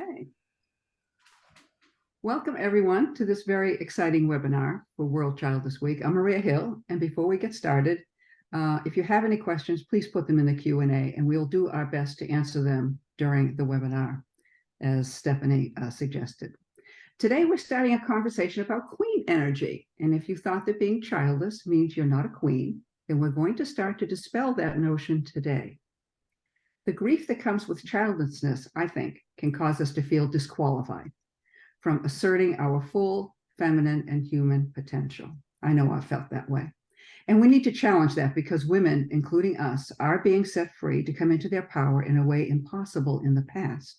Okay. Welcome everyone to this very exciting webinar for World Childless Week. I'm Maria Hill, and before we get started, if you have any questions, please put them in the Q&A and we'll do our best to answer them during the webinar, as Stephanie suggested. Today, we're starting a conversation about queen energy. And if you thought that being childless means you're not a queen, then we're going to start to dispel that notion today. The grief that comes with childlessness, I think, can cause us to feel disqualified from asserting our full feminine and human potential. I know I've felt that way. And we need to challenge that because women, including us, are being set free to come into their power in a way impossible in the past.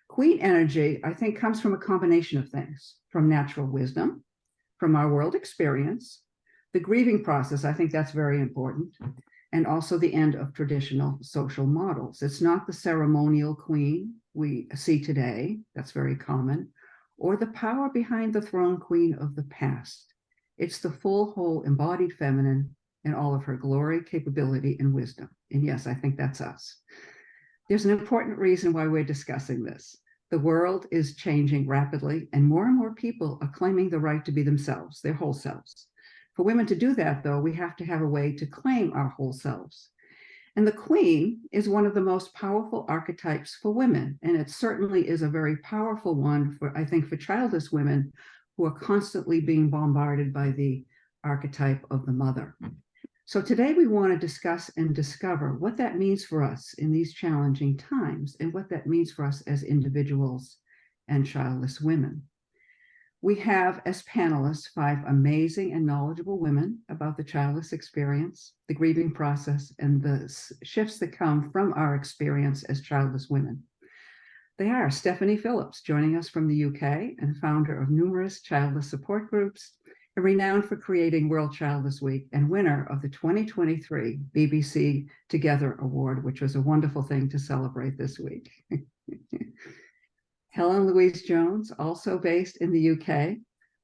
Queen energy, I think, comes from a combination of things, from natural wisdom, from our world experience, the grieving process, I think that's very important, and also the end of traditional social models. It's not the ceremonial queen we see today, that's very common, or the power behind the throne queen of the past. It's the full, whole, embodied feminine in all of her glory, capability, and wisdom. And yes, I think that's us. There's an important reason why we're discussing this. The world is changing rapidly, and more people are claiming the right to be themselves, their whole selves. For women to do that, though, we have to have a way to claim our whole selves. And the queen is one of the most powerful archetypes for women, and it certainly is a very powerful one for, I think, for childless women who are constantly being bombarded by the archetype of the mother. So today we want to discuss and discover what that means for us in these challenging times and what that means for us as individuals and childless women. We have as panelists 5 amazing and knowledgeable women about the childless experience, the grieving process, and the shifts that come from our experience as childless women. They are Stephanie Phillips, joining us from the UK and founder of numerous childless support groups, and renowned for creating World Childless Week and winner of the 2023 BBC Together Award, which was a wonderful thing to celebrate this week. Helen Louise Jones, also based in the UK,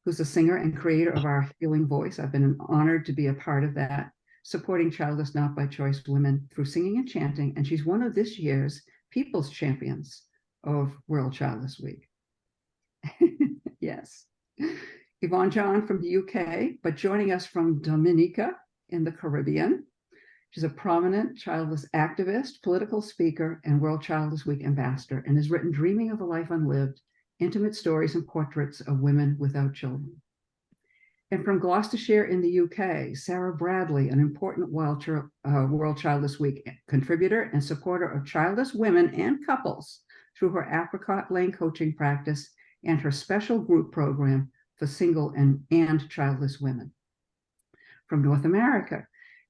who's a singer and creator of our Healing Voice. I've been honored to be a part of that, supporting childless not by choice women through singing and chanting, and she's one of this year's People's Champions of World Childless Week. Yes. Yvonne John from the UK, but joining us from Dominica in the Caribbean. She's a prominent childless activist, political speaker, and World Childless Week ambassador, and has written Dreaming of a Life Unlived, intimate stories and portraits of women without children. And from Gloucestershire in the UK, Sarah Bradley, an important World Childless Week contributor and supporter of childless women and couples through her Apricot Lane coaching practice and her special group program for single and childless women. From North America,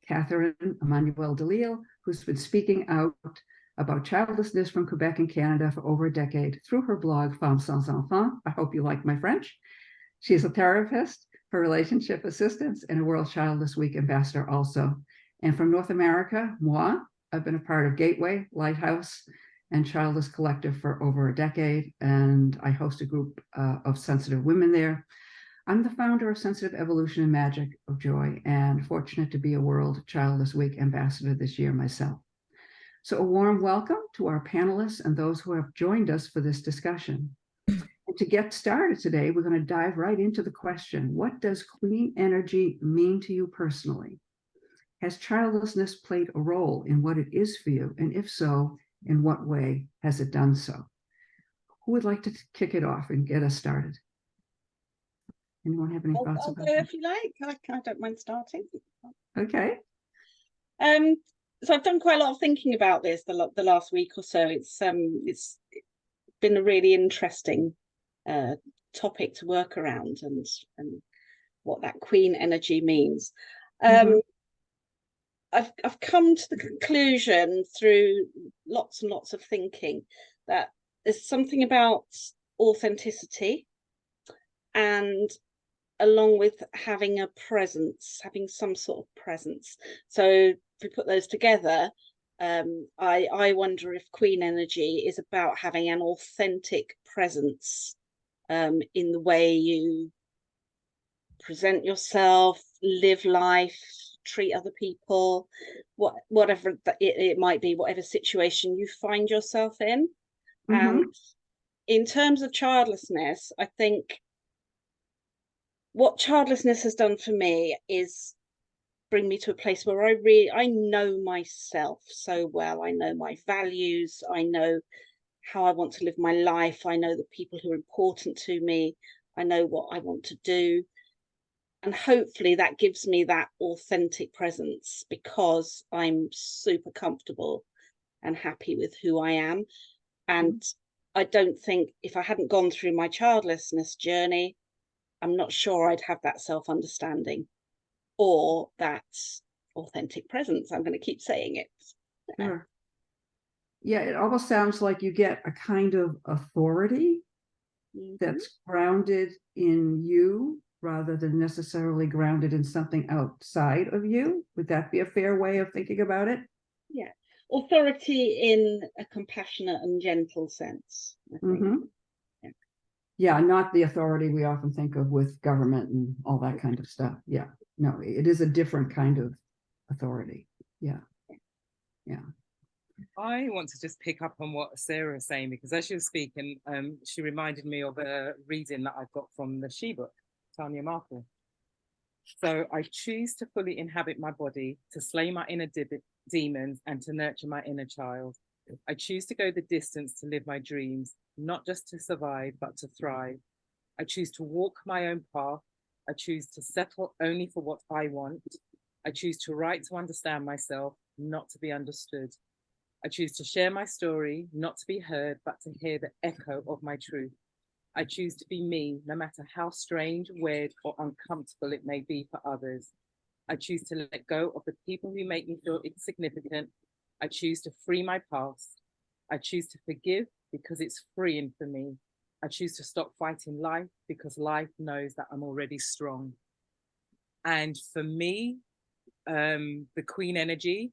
Catherine Emmanuel Delille, who's been speaking out about childlessness from Quebec and Canada for over a decade through her blog, Femmes Sans Enfants. I hope you like my French. She's a therapist for relationship assistance and a World Childless Week ambassador also. And from North America, moi, I've been a part of Gateway, Lighthouse, and Childless Collective for over a decade, and I host a group of sensitive women there. I'm the founder of Sensitive Evolution and Magic of Joy, and fortunate to be a World Childless Week ambassador this year myself. So a warm welcome to our panelists and those who have joined us for this discussion. And to get started today, we're going to dive right into the question, what does queen energy mean to you personally? Has childlessness played a role in what it is for you? And if so, in what way has it done so? Who would like to kick it off and get us started? Anyone have any thoughts I'll about go that? if you like. I don't mind starting. Okay. So I've done quite a lot of thinking about this the last week or so. It's been a really interesting topic to work around and what that queen energy means. I've come to the conclusion through lots and lots of thinking that there's something about authenticity, and along with having a presence, having some sort of presence. So if we put those together, I wonder if queen energy is about having an authentic presence in the way you present yourself, live life, treat other people, whatever it might be, whatever situation you find yourself in. And in terms of childlessness, I think what childlessness has done for me is bring me to a place where I know myself so well. I know my values. I know how I want to live my life. I know the people who are important to me. I know what I want to do. And hopefully that gives me that authentic presence because I'm super comfortable and happy with who I am. And I don't think if I hadn't gone through my childlessness journey, I'm not sure I'd have that self-understanding or that authentic presence. I'm going to keep saying it. Sure. Yeah, it almost sounds like you get a kind of authority that's grounded in you rather than necessarily grounded in something outside of you. Would that be a fair way of thinking about it? Yeah. Authority in a compassionate and gentle sense, I think. Mm-hmm. Yeah, not the authority we often think of with government and all that kind of stuff. Yeah, no, it is a different kind of authority. Yeah, yeah. I want to just pick up on what Sarah was saying, because as she was speaking, she reminded me of a reading that I've got from the She book, Tanya Markle. So I choose to fully inhabit my body, to slay my inner demons, and to nurture my inner child. I choose to go the distance to live my dreams, not just to survive, but to thrive. I choose to walk my own path. I choose to settle only for what I want. I choose to write to understand myself, not to be understood. I choose to share my story, not to be heard, but to hear the echo of my truth. I choose to be me, no matter how strange, weird, or uncomfortable it may be for others. I choose to let go of the people who make me feel insignificant. I choose to free my past. I choose to forgive because it's freeing for me. I choose to stop fighting life because life knows that I'm already strong. And for me, the Queen energy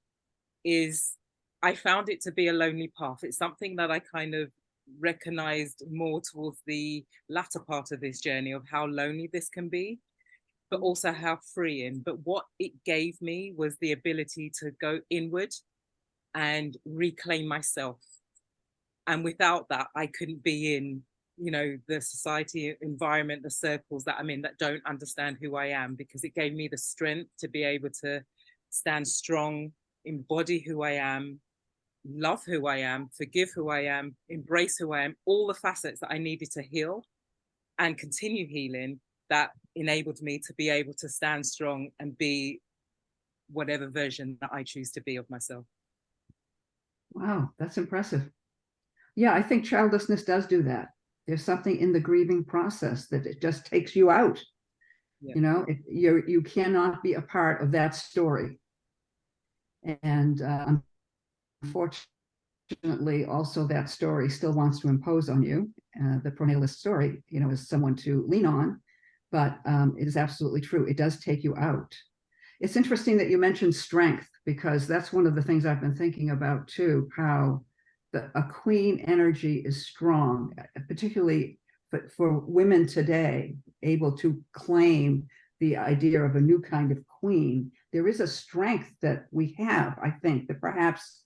is, I found it to be a lonely path. It's something that I kind of recognized more towards the latter part of this journey of how lonely this can be, but also how freeing. But what it gave me was the ability to go inward and reclaim myself. And without that, I couldn't be in, you know, the society environment, the circles that I'm in that don't understand who I am, because it gave me the strength to be able to stand strong, embody who I am, love who I am, forgive who I am, embrace who I am, all the facets that I needed to heal and continue healing, that enabled me to be able to stand strong and be whatever version that I choose to be of myself. Wow, that's impressive. Yeah, I think childlessness does do that. There's something in the grieving process that it just takes you out. Yeah. You know, you cannot be a part of that story. And unfortunately, also that story still wants to impose on you. The pronatalist story, you know, is someone to lean on, but it is absolutely true. It does take you out. It's interesting that you mentioned strength, because that's one of the things I've been thinking about too, how a queen energy is strong, particularly for women today, able to claim the idea of a new kind of queen. There is a strength that we have, I think, that perhaps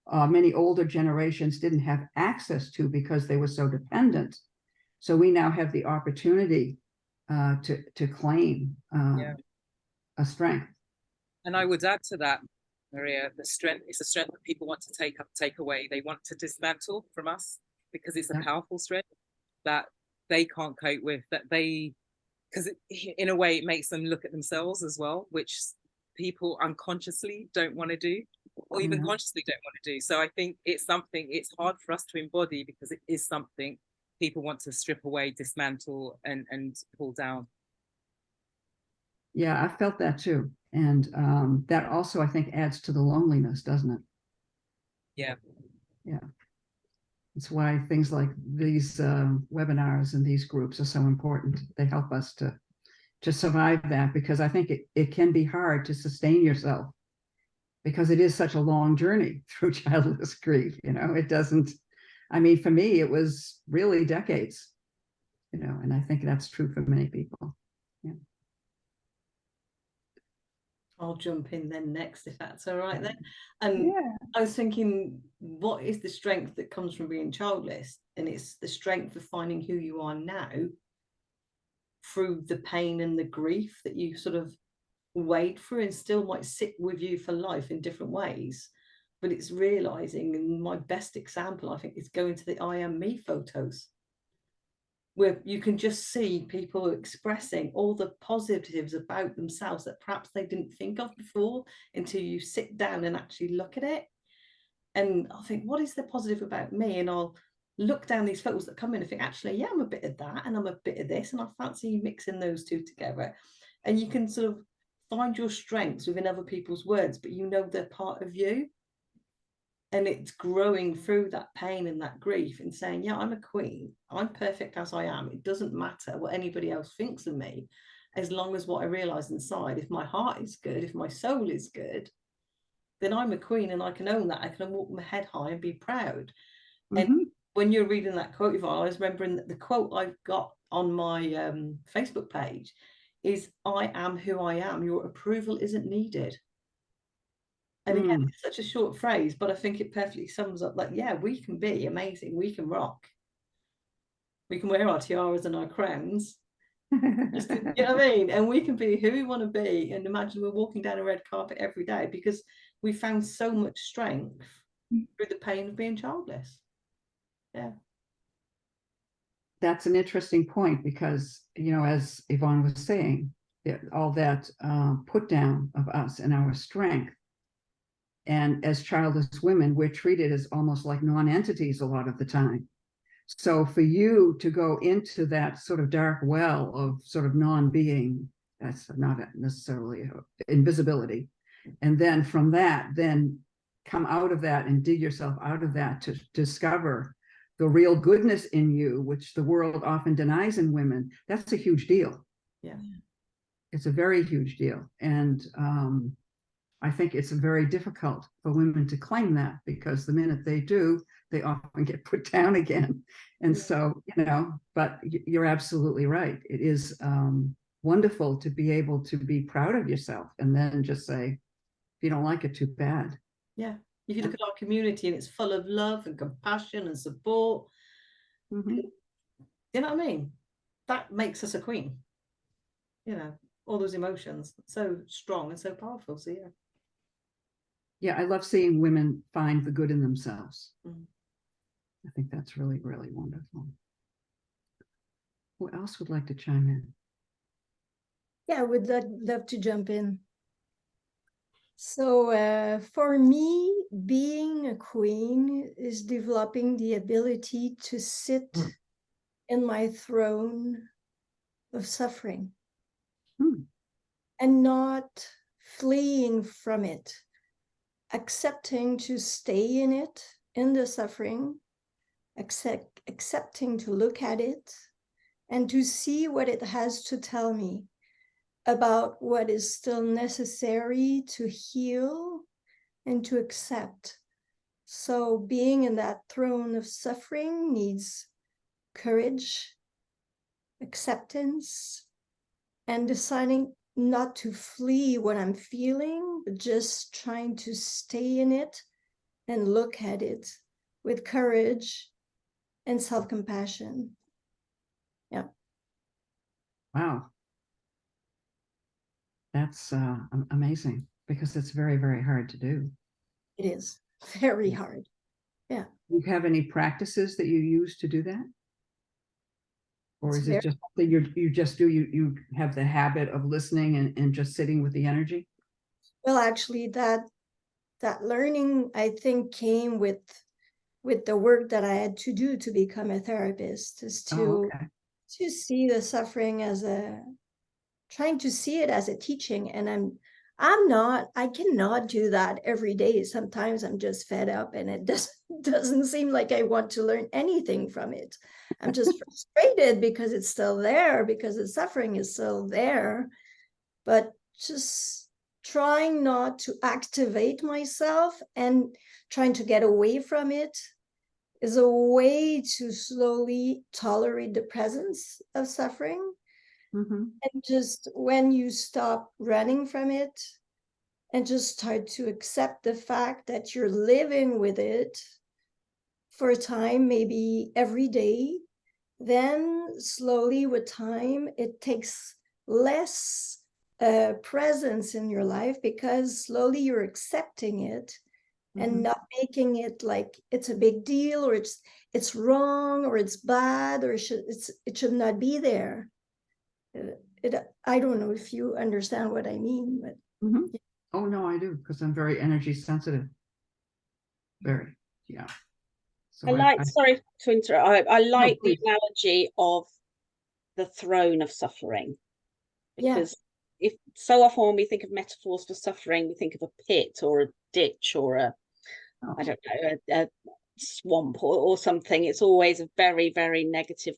many older generations didn't have access to because they were so dependent. So we now have the opportunity to claim a strength. And I would add to that, Maria, the strength is a strength that people want to take away. They want to dismantle from us because it's a powerful strength that they can't cope with, that they, because in a way it makes them look at themselves as well, which people unconsciously don't want to do, or even consciously don't want to do. So I think it's something, it's hard for us to embody because it is something people want to strip away, dismantle, and pull down. Yeah, I felt that too. And that also, I think, adds to the loneliness, doesn't it? Yeah. Yeah. It's why things like these webinars and these groups are so important. They help us to survive that, because I think it can be hard to sustain yourself, because it is such a long journey through childless grief. You know, it doesn't, I mean, for me, it was really decades, you know, and I think that's true for many people. Yeah. I'll jump in then next, if that's all right then. And Yeah. I was thinking, what is the strength that comes from being childless? And it's the strength of finding who you are now through the pain and the grief that you sort of wade through and still might sit with you for life in different ways. But it's realizing, and my best example, I think, is going to the I Am Me photos, where you can just see people expressing all the positives about themselves that perhaps they didn't think of before until you sit down and actually look at it. And I think, what is the positive about me? And I'll look down these photos that come in and think, actually, yeah, I'm a bit of that and I'm a bit of this. And I fancy mixing those two together. And you can sort of find your strengths within other people's words, but you know they're part of you. And it's growing through that pain and that grief and saying, yeah, I'm a queen. I'm perfect as I am. It doesn't matter what anybody else thinks of me, as long as what I realize inside, if my heart is good, if my soul is good, then I'm a queen and I can own that. I can walk my head high and be proud. Mm-hmm. And when you're reading that quote, Yvonne, I was remembering that the quote I've got on my Facebook page is, I am who I am. Your approval isn't needed. And again, it's such a short phrase, but I think it perfectly sums up, like, yeah, we can be amazing. We can rock. We can wear our tiaras and our crowns. Just, you know what I mean? And we can be who we want to be. And imagine we're walking down a red carpet every day because we found so much strength through the pain of being childless. Yeah. That's an interesting point because, you know, as Yvonne was saying, all that put down of us and our strength. And as childless women, we're treated as almost like non-entities a lot of the time. So for you to go into that sort of dark well of sort of non-being, that's not necessarily invisibility. And then from that, then come out of that and dig yourself out of that to discover the real goodness in you, which the world often denies in women. That's a huge deal. Yeah. It's a very huge deal. And I think it's very difficult for women to claim that, because the minute they do, they often get put down again. And so, you know, but you're absolutely right. It is wonderful to be able to be proud of yourself and then just say, if you don't like it, too bad. Yeah. If you look at our community and it's full of love and compassion and support, Mm-hmm. you know what I mean? That makes us a queen. You know, all those emotions, so strong and so powerful. So yeah. Yeah, I love seeing women find the good in themselves. Mm. I think that's really, really wonderful. Who else would like to chime in? Yeah, I would love to jump in. So for me, being a queen is developing the ability to sit in my throne of suffering and not fleeing from it, accepting to stay in it, in the suffering, accepting to look at it and to see what it has to tell me about what is still necessary to heal and to accept. So being in that throne of suffering needs courage, acceptance, and deciding not to flee what I'm feeling, but just trying to stay in it and look at it with courage and self-compassion. Yeah. Wow. That's amazing, because it's very, very hard to do. It is very hard. Yeah. Do you have any practices that you use to do that? Or It's is it just something you just do, you have the habit of listening and just sitting with the energy? Well, actually, that learning, I think, came with the work that I had to do to become a therapist, is to see the suffering as trying to see it as a teaching. And I cannot do that every day. Sometimes I'm just fed up and it doesn't seem like I want to learn anything from it. I'm just frustrated because it's still there, because the suffering is still there. But just trying not to activate myself and trying to get away from it is a way to slowly tolerate the presence of suffering. And just when you stop running from it and just start to accept the fact that you're living with it for a time, maybe every day. Then slowly with time, it takes less presence in your life, because slowly you're accepting it and not making it like it's a big deal, or it's wrong, or it's bad, or it should not be there. I don't know if you understand what I mean, but Oh no, I do, because I'm very energy sensitive. Very, yeah. So sorry to interrupt. I like the please. analogy of the throne of suffering, yeah, because if so often when we think of metaphors for suffering, we think of a pit or a ditch or I don't know, a swamp or something. It's always a very, very negative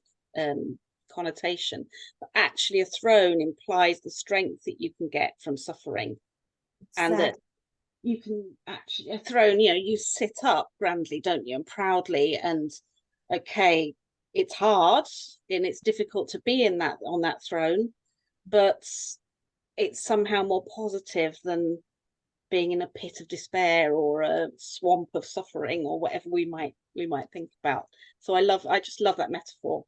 connotation. But actually, a throne implies the strength that you can get from suffering, and that you can actually, a throne, you sit up grandly, don't you, and proudly, and okay, it's hard and it's difficult to be on that throne, but it's somehow more positive than being in a pit of despair or a swamp of suffering, or whatever we might think about. So I just love that metaphor.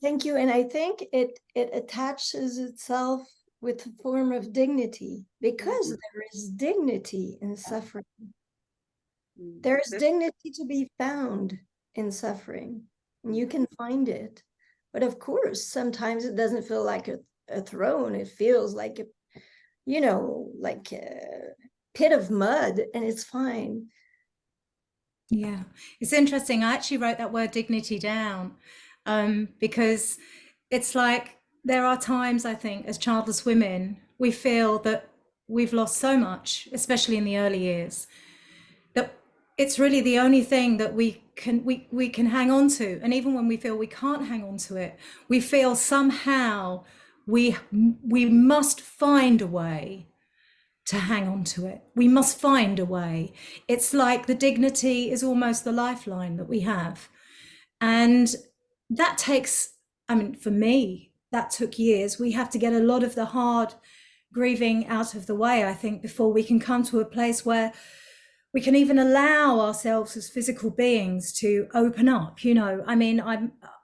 Thank you. And I think it attaches itself with a form of dignity, because there is dignity in suffering. There's dignity to be found in suffering, and you can find it. But of course, sometimes it doesn't feel like a throne. It feels like like a pit of mud, and it's fine. Yeah, it's interesting. I actually wrote that word dignity down because it's like there are times, I think, as childless women, we feel that we've lost so much, especially in the early years, that it's really the only thing that we can hang on to. And even when we feel we can't hang on to it, we feel somehow we must find a way to hang on to it. We must find a way. It's like the dignity is almost the lifeline that we have. And that takes, I mean, for me, that took years. We have to get a lot of the hard grieving out of the way, I think, before we can come to a place where we can even allow ourselves as physical beings to open up. I mean,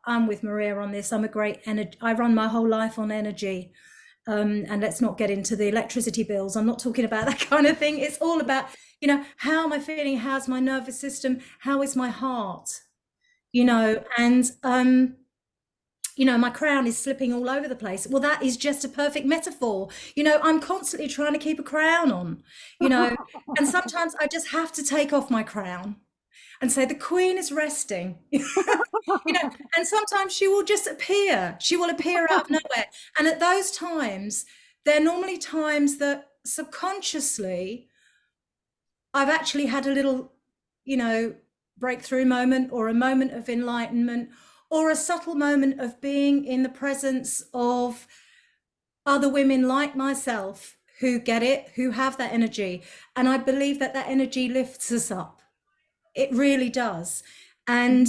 I'm with Maria on this. I'm a great energy. I run my whole life on energy. And let's not get into the electricity bills. I'm not talking about that kind of thing. It's all about, how am I feeling? How's my nervous system? How is my heart? And, my crown is slipping all over the place. Well, that is just a perfect metaphor. I'm constantly trying to keep a crown on, and sometimes I just have to take off my crown and say the queen is resting. And sometimes she will just appear. She will appear out of nowhere. And at those times, they're normally times that subconsciously I've actually had a little, breakthrough moment, or a moment of enlightenment, or a subtle moment of being in the presence of other women like myself who get it, who have that energy. And I believe that energy lifts us up. It really does. And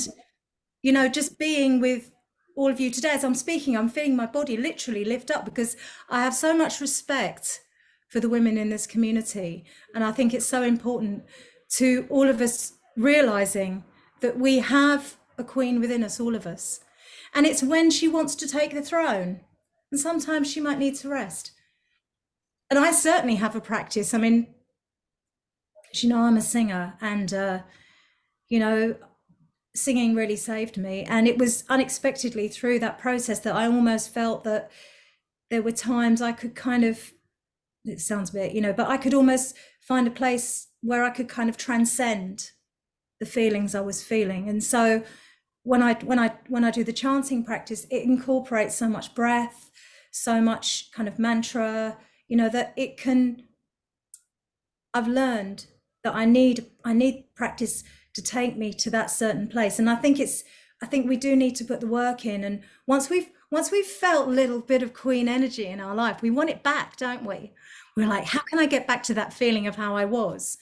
just being with all of you today as I'm speaking, I'm feeling my body literally lift up, because I have so much respect for the women in this community. And I think it's so important to all of us realizing that we have a queen within us, all of us. And it's when she wants to take the throne, and sometimes she might need to rest. And I certainly have a practice. I mean, I'm a singer, and, singing really saved me. And it was unexpectedly through that process that I almost felt that there were times I could kind of, it sounds a bit, but I could almost find a place where I could kind of transcend the feelings I was feeling. And so when I do the chanting practice, it incorporates so much breath, so much kind of mantra, that it can, I've learned that I need practice to take me to that certain place. And I think we do need to put the work in. And once we've felt a little bit of queen energy in our life, we want it back, don't we? We're like, how can I get back to that feeling of how I was?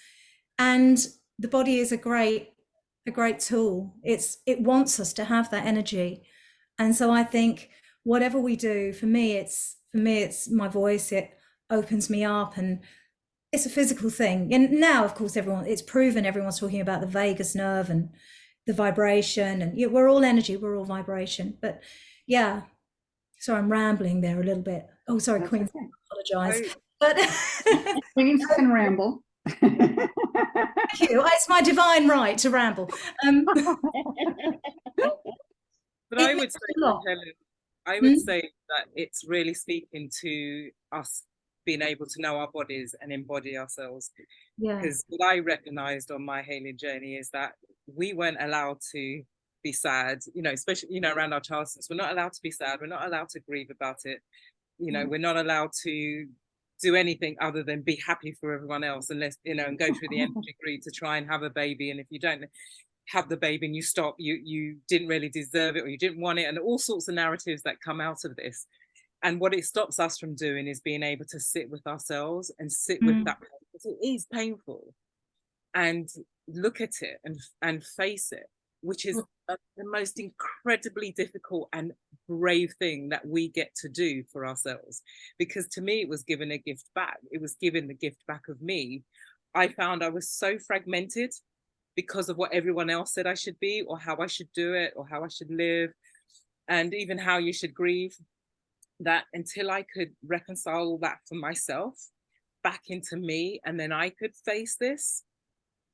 And the body is a great tool. It wants us to have that energy. And so I think whatever we do, for me it's my voice. It opens me up, and it's a physical thing. And now, of course, it's proven, everyone's talking about the vagus nerve and the vibration, and we're all energy, we're all vibration. But yeah, so I'm rambling there a little bit. Oh, sorry, That's Queen, okay. apologize. But Queens can ramble. thank you. It's my divine right to ramble. But I would say, Helen, I would say that it's really speaking to us being able to know our bodies and embody ourselves. Yeah. Because what I recognized on my healing journey is that we weren't allowed to be sad, especially, around our childlessness. We're not allowed to be sad. We're not allowed to grieve about it. We're not allowed to do anything other than be happy for everyone else, unless, and go through the nth degree to try and have a baby. And if you don't have the baby and you stop, you didn't really deserve it, or you didn't want it, and all sorts of narratives that come out of this. And what it stops us from doing is being able to sit with ourselves and sit with that pain, because it is painful, and look at it and face it, which is the most incredibly difficult and brave thing that we get to do for ourselves. Because to me, it was given a gift back. It was given the gift back of me. I found I was so fragmented because of what everyone else said I should be, or how I should do it, or how I should live, and even how you should grieve, that until I could reconcile all that for myself back into me, and then I could face this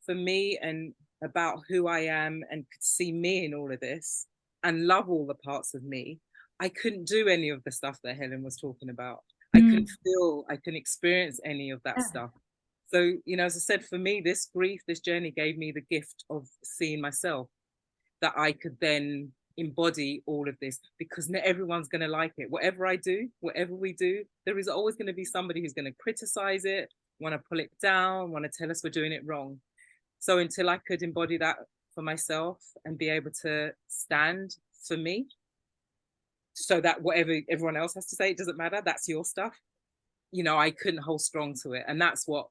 for me and about who I am, and could see me in all of this and love all the parts of me, I couldn't do any of the stuff that Helen was talking about. I couldn't feel, I couldn't experience any of that stuff. So, as I said, for me, this grief, this journey gave me the gift of seeing myself, that I could then embody all of this, because not everyone's going to like it. Whatever I do, whatever we do, there is always going to be somebody who's going to criticize it, want to pull it down, want to tell us we're doing it wrong. So until I could embody that for myself and be able to stand for me, so that whatever everyone else has to say, it doesn't matter, that's your stuff, I couldn't hold strong to it. And that's what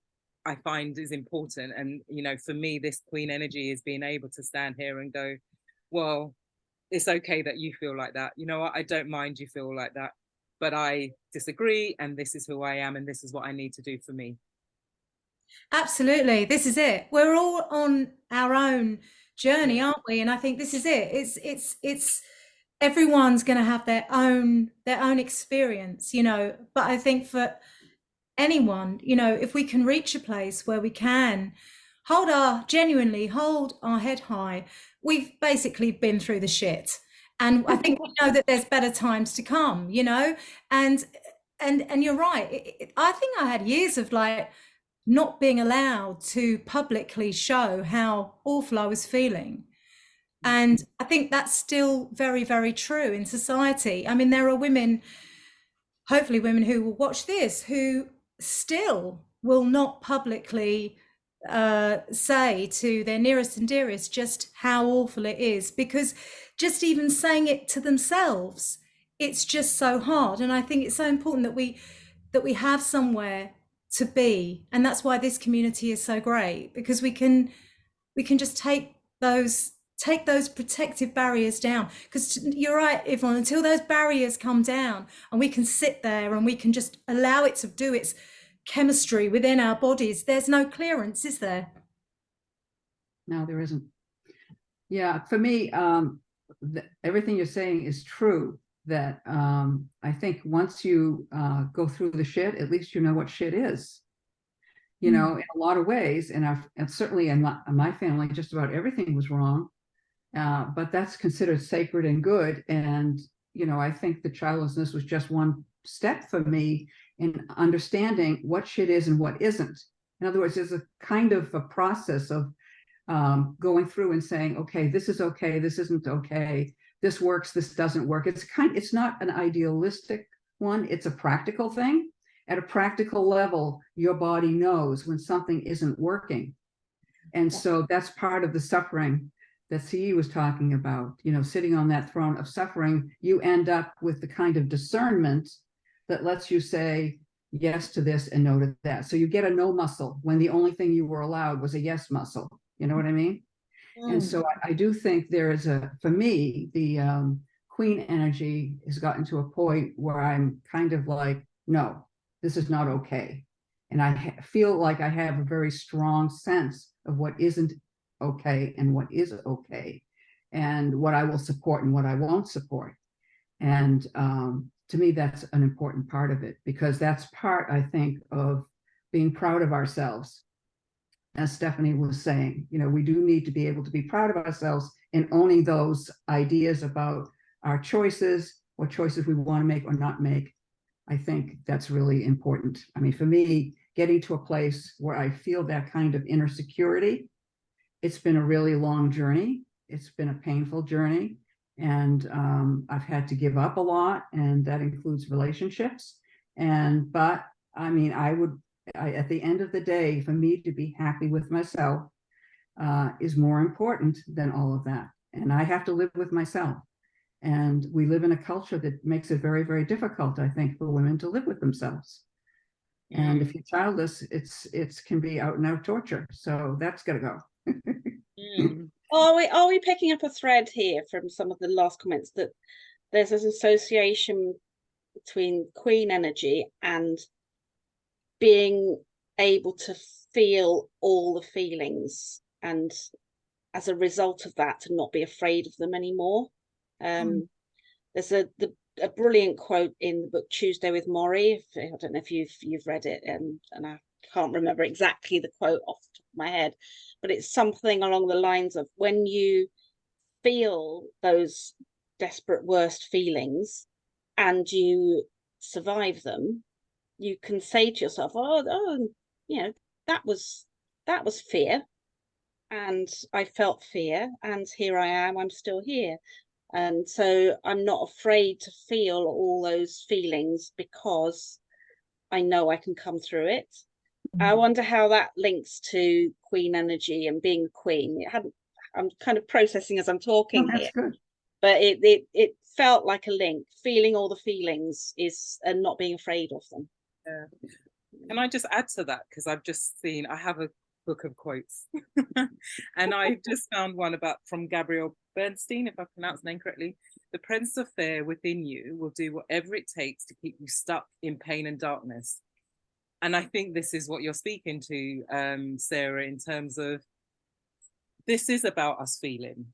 I find is important. And, for me, this queen energy is being able to stand here and go, well, it's okay that you feel like that. You know what? I don't mind you feel like that, but I disagree. And this is who I am. And this is what I need to do for me. Absolutely. This is it. We're all on our own journey, aren't we? And I think this is it. It's everyone's going to have their own experience, but I think for anyone, if we can reach a place where we can genuinely hold our head high, we've basically been through the shit. And I think we know that there's better times to come, and you're right. I think I had years of not being allowed to publicly show how awful I was feeling. And I think that's still very, very true in society. I mean, there are women, hopefully women who will watch this, who still will not publicly say to their nearest and dearest just how awful it is, because just even saying it to themselves, it's just so hard. And I think it's so important that we have somewhere to be, and that's why this community is so great, because we can just take those protective barriers down. Because you're right, Yvonne, until those barriers come down and we can sit there and we can just allow it to do its chemistry within our bodies, there's no clearance, is there? No, there isn't. Yeah, for me, everything you're saying is true. That I think once you go through the shit, at least you know what shit is. In a lot of ways, and certainly in my family, just about everything was wrong. But that's considered sacred and good. And I think the childlessness was just one step for me in understanding what shit is and what isn't. In other words, there's a kind of a process of going through and saying, okay, this is okay, this isn't okay. This works, this doesn't work. It's not an idealistic one. It's a practical thing. At a practical level, your body knows when something isn't working. And so that's part of the suffering that CE was talking about. Sitting on that throne of suffering, you end up with the kind of discernment that lets you say yes to this and no to that. So you get a no muscle when the only thing you were allowed was a yes muscle. You know what I mean? And so I do think there is for me, the queen energy has gotten to a point where I'm kind of like, no, this is not okay. And I feel like I have a very strong sense of what isn't okay and what is okay, and what I will support and what I won't support. And to me, that's an important part of it, because that's part, I think, of being proud of ourselves. As Stephanie was saying, you know, we do need to be able to be proud of ourselves and owning those ideas about our choices, what choices we want to make or not make. I think that's really important. I mean, for me, getting to a place where I feel that kind of inner security, it's been a really long journey. It's been a painful journey. And I've had to give up a lot, and that includes relationships. But I mean, at the end of the day, for me to be happy with myself is more important than all of that. And I have to live with myself. And we live in a culture that makes it very, very difficult, I think, for women to live with themselves. And if you're childless, it's can be out and out torture. So that's got to go. Are we picking up a thread here from some of the last comments, that there's an association between queen energy and being able to feel all the feelings, and as a result of that, to not be afraid of them anymore? There's a brilliant quote in the book Tuesday with Maury. I don't know if you've read it, and I can't remember exactly the quote off the top of my head, but it's something along the lines of, when you feel those desperate worst feelings and you survive them, you can say to yourself, oh, you know, that was fear, and I felt fear, and here I am, I'm still here. And so I'm not afraid to feel all those feelings, because I know I can come through it. I wonder how that links to queen energy and being a queen. I'm kind of processing as I'm talking here. Good. But it felt like a link. Feeling all the feelings and not being afraid of them. Yeah. Can I just add to that? Because I've just seen, I have a book of quotes, and I just found one from Gabrielle Bernstein, if I pronounce the name correctly. The presence of fear within you will do whatever it takes to keep you stuck in pain and darkness. And I think this is what you're speaking to, Sarah, in terms of, this is about us feeling,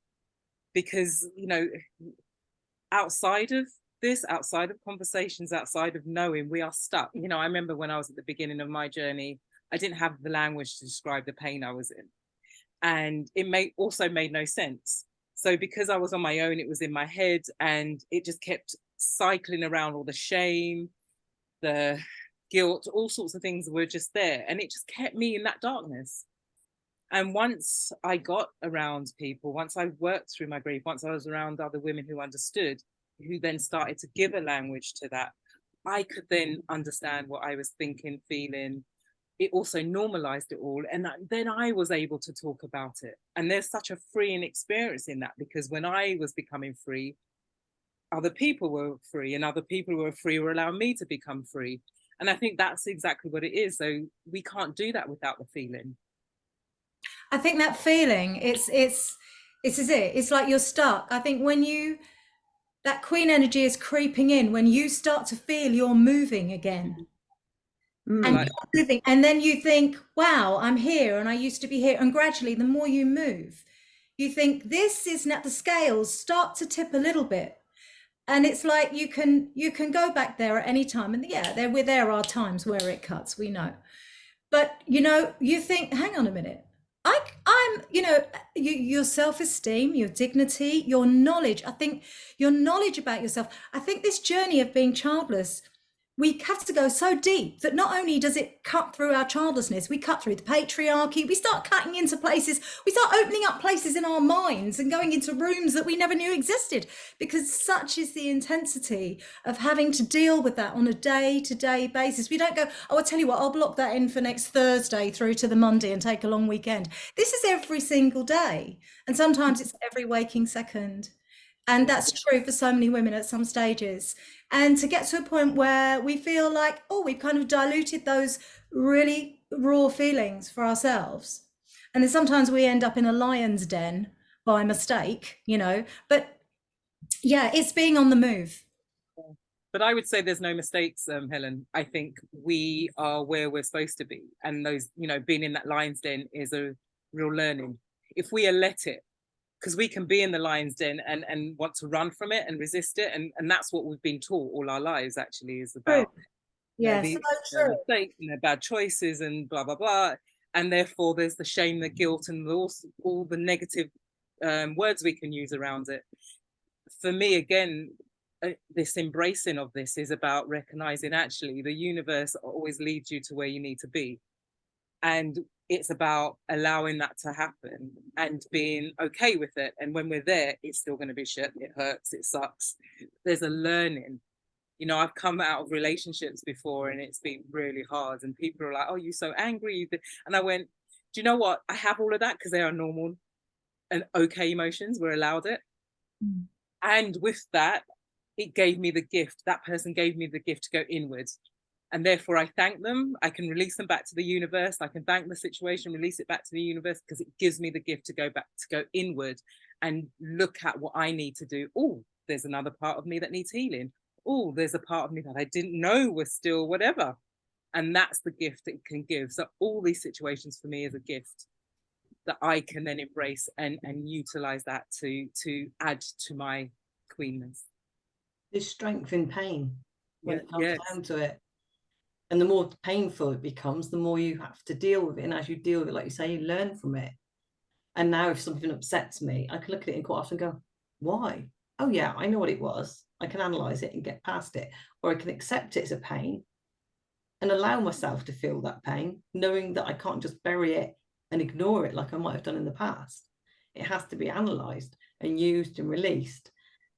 because, you know, outside of this, outside of conversations, outside of knowing, we are stuck. You know, I remember when I was at the beginning of my journey, I didn't have the language to describe the pain I was in. And it also made no sense. So because I was on my own, it was in my head, and it just kept cycling around. All the shame, the guilt, all sorts of things were just there. And it just kept me in that darkness. And once I got around people, once I worked through my grief, once I was around other women who understood, who then started to give a language to that, I could then understand what I was thinking, feeling. It also normalized it all. And then I was able to talk about it. And there's such a freeing experience in that, because when I was becoming free, other people were free, and other people who were free were allowing me to become free. And I think that's exactly what it is. So we can't do that without the feeling. I think that feeling, it's like you're stuck. I think that queen energy is creeping in when you start to feel you're moving again. And you're moving, and then you think, wow, I'm here and I used to be here. And gradually, the more you move, you think this is now, the scales start to tip a little bit. And it's like you can go back there at any time. And yeah, there are times where it cuts, we know. But, you know, you think, hang on a minute. I'm, you know, your self-esteem, your dignity, your knowledge. I think your knowledge about yourself. I think this journey of being childless, we have to go so deep that not only does it cut through our childlessness, we cut through the patriarchy, we start cutting into places, we start opening up places in our minds and going into rooms that we never knew existed, because such is the intensity of having to deal with that on a day-to-day basis. We don't go, oh, I'll tell you what, I'll block that in for next Thursday through to the Monday and take a long weekend. This is every single day. And sometimes it's every waking second. And that's true for so many women at some stages. And to get to a point where we feel like, oh, we've kind of diluted those really raw feelings for ourselves. And then sometimes we end up in a lion's den by mistake, you know, but yeah, it's being on the move. But I would say there's no mistakes, Helen. I think we are where we're supposed to be. And those, you know, being in that lion's den is a real learning. If we let it, because we can be in the lion's den and want to run from it and resist it. And that's what we've been taught all our lives, actually, is about yes, mistakes and their bad choices and blah, blah, blah. And therefore there's the shame, the guilt, and all the negative words we can use around it. For me, again, this embracing of this is about recognizing actually the universe always leads you to where you need to be. And it's about allowing that to happen and being okay with it. And when we're there, it's still going to be shit. It hurts. It sucks. There's a learning. You know, I've come out of relationships before and it's been really hard. And people are like, oh, you're so angry. And I went, do you know what? I have all of that because they are normal and okay emotions. We're allowed it. Mm. And with that, it gave me the gift. That person gave me the gift to go inwards. And therefore I thank them. I can release them back to the universe. I can thank the situation, release it back to the universe, because it gives me the gift to go back, to go inward and look at what I need to do. Oh, there's another part of me that needs healing. Oh, there's a part of me that I didn't know was still whatever. And that's the gift it can give. So all these situations for me is a gift that I can then embrace and utilize that to add to my queenness. There's strength in pain when it comes down to it. And the more painful it becomes, the more you have to deal with it. And as you deal with it, like you say, you learn from it. And now if something upsets me, I can look at it and quite often go, why? Oh yeah, I know what it was. I can analyze it and get past it. Or I can accept it as a pain and allow myself to feel that pain, knowing that I can't just bury it and ignore it like I might have done in the past. It has to be analyzed and used and released.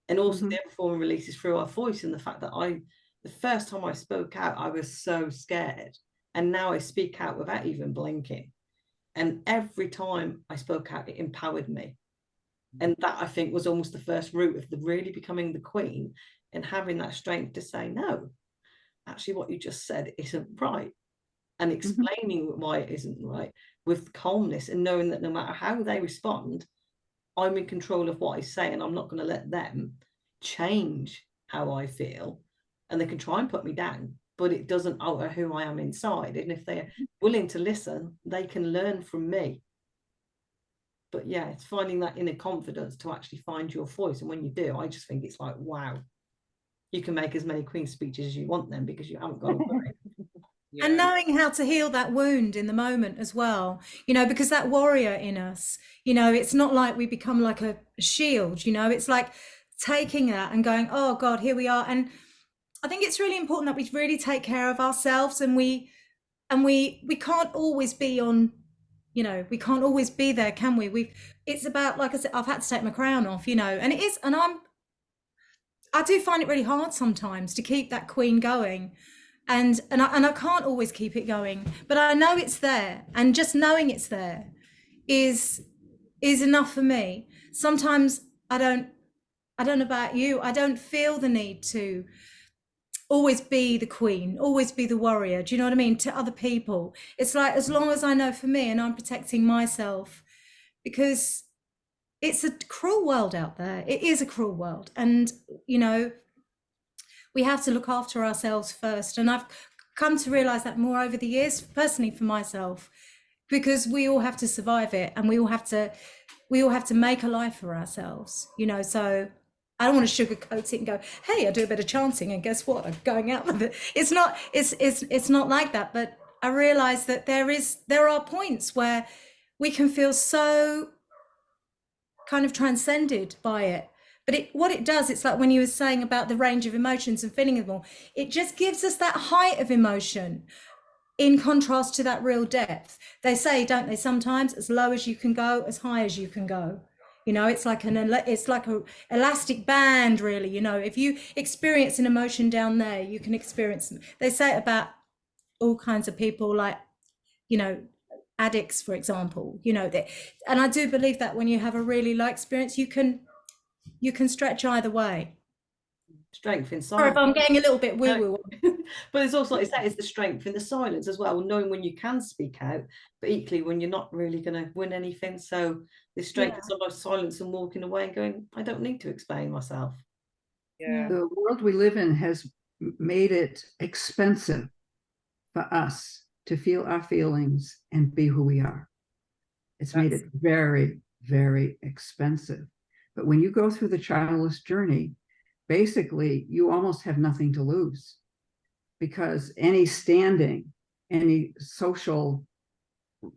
And also the other form of release is through our voice, and the fact that the first time I spoke out, I was so scared. And now I speak out without even blinking. And every time I spoke out, it empowered me. And that, I think, was almost the first route of really becoming the queen and having that strength to say, no, actually what you just said isn't right. And explaining why it isn't right with calmness, and knowing that no matter how they respond, I'm in control of what I say, and I'm not going to let them change how I feel. And they can try and put me down, but it doesn't alter who I am inside. And if they're willing to listen, they can learn from me. But yeah, it's finding that inner confidence to actually find your voice. And when you do, I just think it's like, wow, you can make as many queen speeches as you want then, because you haven't got to worry. Yeah. And knowing how to heal that wound in the moment as well, you know, because that warrior in us, you know, it's not like we become like a shield, you know, it's like taking that and going, oh God, here we are. And I think it's really important that we really take care of ourselves, and we can't always be on, you know, we can't always be there, can we? It's about, like I said, I've had to take my crown off, you know, and it is, and I do find it really hard sometimes to keep that queen going. And I can't always keep it going, but I know it's there, and just knowing it's there is enough for me. Sometimes I don't know about you, I don't feel the need to always be the queen, always be the warrior. Do you know what I mean? To other people, it's like, as long as I know for me and I'm protecting myself, because it's a cruel world out there. It is a cruel world, and you know, we have to look after ourselves first. And I've come to realize that more over the years, personally for myself, because we all have to survive it, and we all have to make a life for ourselves, you know. So I don't want to sugarcoat it and go, hey, I do a bit of chanting and guess what, I'm going out with it. It's not like that. But I realize that there are points where we can feel so kind of transcended by it. But what it does, it's like when you were saying about the range of emotions and feeling them all, it just gives us that height of emotion in contrast to that real depth. They say, don't they, sometimes as low as you can go, as high as you can go. You know, it's like a elastic band, really. You know, if you experience an emotion down there, you can experience, they say it about all kinds of people, like, you know, addicts, for example, you know, and I do believe that when you have a really low experience, you can stretch either way. Strength in silence. Sorry if I'm getting a little bit woo-woo. But there's also, like you say, it's the strength in the silence as well, knowing when you can speak out, but equally when you're not really going to win anything. So the strength is sometimes silence and walking away and going, I don't need to explain myself. Yeah. The world we live in has made it expensive for us to feel our feelings and be who we are. It's made it very, very expensive. But when you go through the childless journey, basically, you almost have nothing to lose, because any standing, any social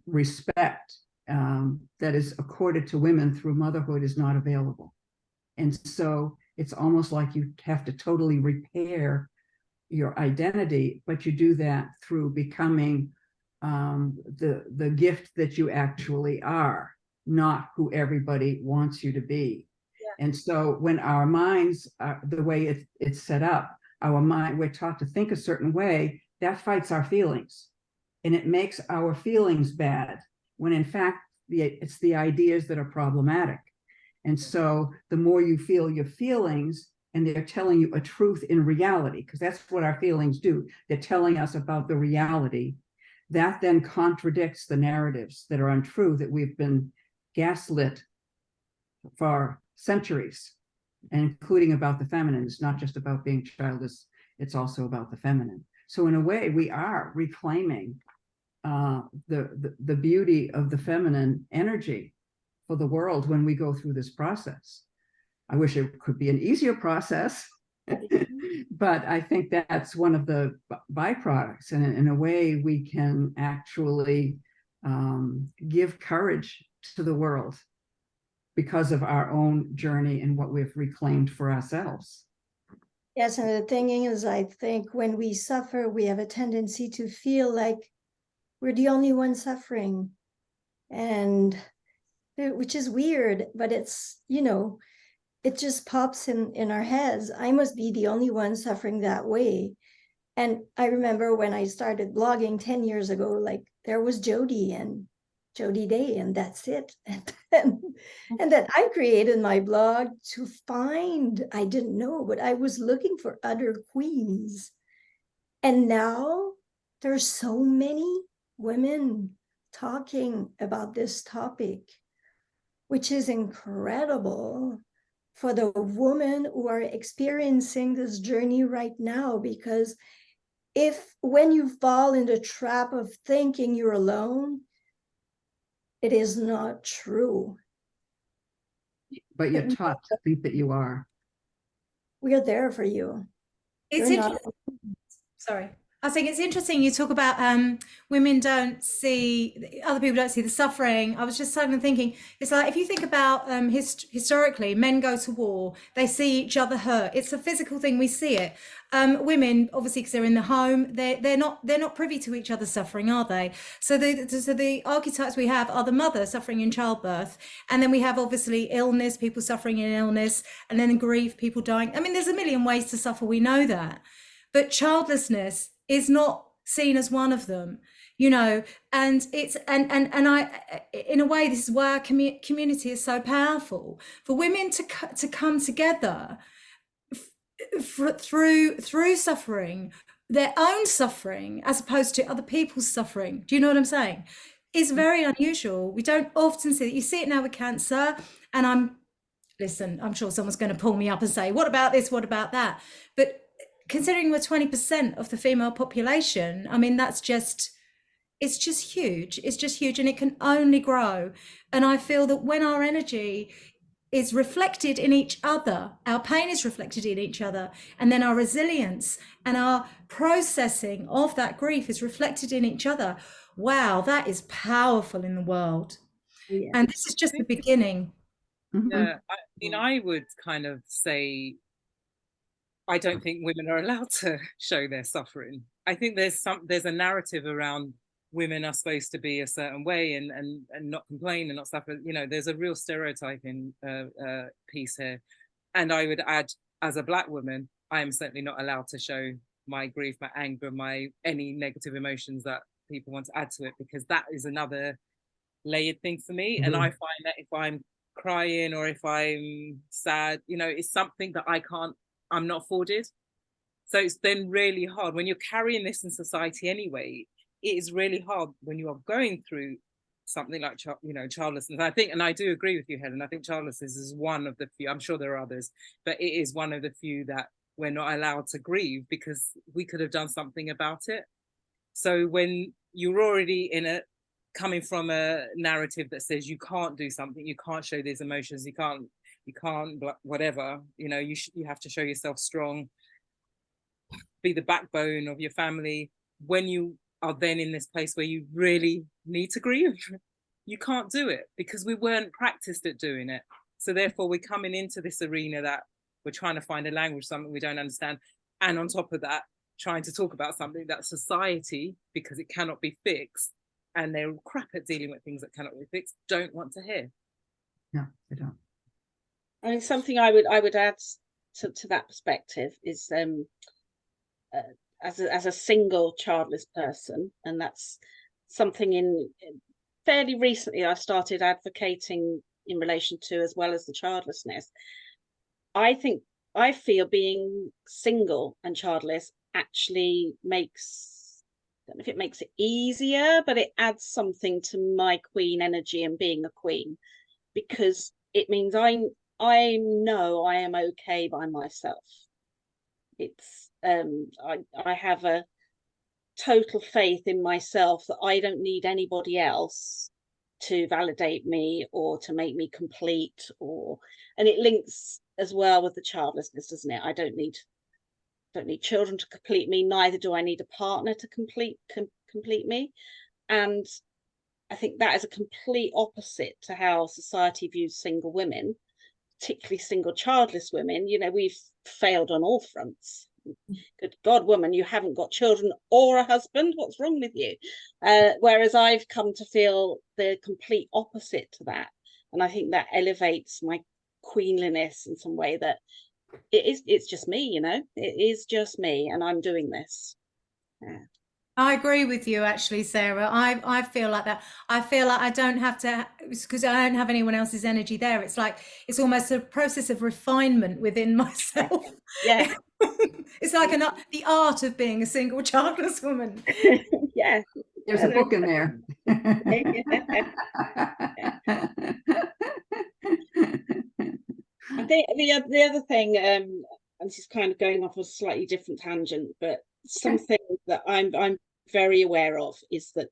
respect that is accorded to women through motherhood is not available. And so it's almost like you have to totally repair your identity, but you do that through becoming the gift that you actually are, not who everybody wants you to be. Yeah. And so when our minds are the way it's set up, our mind, we're taught to think a certain way, that fights our feelings. And it makes our feelings bad, when in fact, it's the ideas that are problematic. And so the more you feel your feelings, and they're telling you a truth in reality, because that's what our feelings do. They're telling us about the reality. That then contradicts the narratives that are untrue, that we've been gaslit for centuries, including about the feminine. It's not just about being childless, it's also about the feminine. So in a way, we are reclaiming the beauty of the feminine energy for the world when we go through this process. I wish it could be an easier process, but I think that's one of the byproducts. And in a way, we can actually give courage to the world because of our own journey and what we've reclaimed for ourselves. Yes, and the thing is, I think when we suffer, we have a tendency to feel like we're the only one suffering, and which is weird, but it's, you know, it just pops in our heads. I must be the only one suffering that way. And I remember when I started blogging 10 years ago, like there was Jody and Jody Day, and that's it. And then I created my blog to find, I didn't know, but I was looking for other queens. And now there's so many women talking about this topic, which is incredible for the women who are experiencing this journey right now. Because when you fall in the trap of thinking you're alone, it is not true. But you're taught to think that you are. We are there for you. It's interesting. Sorry. I think it's interesting you talk about women don't see, other people don't see the suffering. I was just suddenly thinking, it's like, if you think about historically, men go to war, they see each other hurt. It's a physical thing, we see it. Women, obviously, because they're in the home, they're not privy to each other's suffering, are they? So the archetypes we have are the mother suffering in childbirth, and then we have obviously illness, people suffering in illness, and then grief, people dying. I mean, there's a million ways to suffer, we know that. But childlessness is not seen as one of them, you know, and it's and I, in a way, this is why our community is so powerful, for women to come together through suffering, their own suffering, as opposed to other people's suffering. Do you know what I'm saying? It's very unusual. We don't often see it. You see it now with cancer, and I'm sure someone's going to pull me up and say, what about this? What about that? But considering we're 20% of the female population, I mean, it's just huge. It's just huge, and it can only grow. And I feel that when our energy is reflected in each other, our pain is reflected in each other, and then our resilience and our processing of that grief is reflected in each other. Wow, that is powerful in the world. Yeah. And this is just the beginning. Yeah, I mean, I would kind of say, I don't think women are allowed to show their suffering. I think there's a narrative around women are supposed to be a certain way and not complain and not suffer. You know, there's a real stereotyping piece here. And I would add, as a Black woman, I am certainly not allowed to show my grief, my anger, any negative emotions that people want to add to it, because that is another layered thing for me. Mm-hmm. And I find that if I'm crying or if I'm sad, you know, it's something that I'm not afforded. So it's then really hard when you're carrying this in society anyway. It is really hard when you are going through something like, childlessness. I think, and I do agree with you, Helen, I think childlessness is one of the few, I'm sure there are others, but it is one of the few that we're not allowed to grieve because we could have done something about it. So when you're already coming from a narrative that says you can't do something, you can't show these emotions, you can't whatever, you know, you have to show yourself strong, be the backbone of your family. When you are then in this place where you really need to grieve, you can't do it because we weren't practiced at doing it. So therefore we're coming into this arena that we're trying to find a language, something we don't understand. And on top of that, trying to talk about something that society, because it cannot be fixed, and they're crap at dealing with things that cannot be fixed, don't want to hear. No, they don't. I mean, something I would add to that perspective is as a single childless person, and that's something in fairly recently I've started advocating in relation to, as well as the childlessness. I feel being single and childless actually makes, I don't know if it makes it easier, but it adds something to my queen energy and being a queen, because it means I know I am okay by myself. It's I have a total faith in myself that I don't need anybody else to validate me or to make me complete, and it links as well with the childlessness, doesn't it? I don't need children to complete me, neither do I need a partner to complete me. And I think that is a complete opposite to how society views single women, particularly single childless women. You know, we've failed on all fronts. Good God, woman, you haven't got children or a husband, what's wrong with you? Whereas I've come to feel the complete opposite to that, and I think that elevates my queenliness in some way, that it's just me, you know, it is just me, and I'm doing this. Yeah. I agree with you, actually, Sarah. I feel like that. I feel like I don't have to, because I don't have anyone else's energy there. It's like, it's almost a process of refinement within myself. Yeah. It's like the art of being a single childless woman. Yeah. There's a book in there. I think the other thing, and this is kind of going off a slightly different tangent, but something that I'm very aware of is that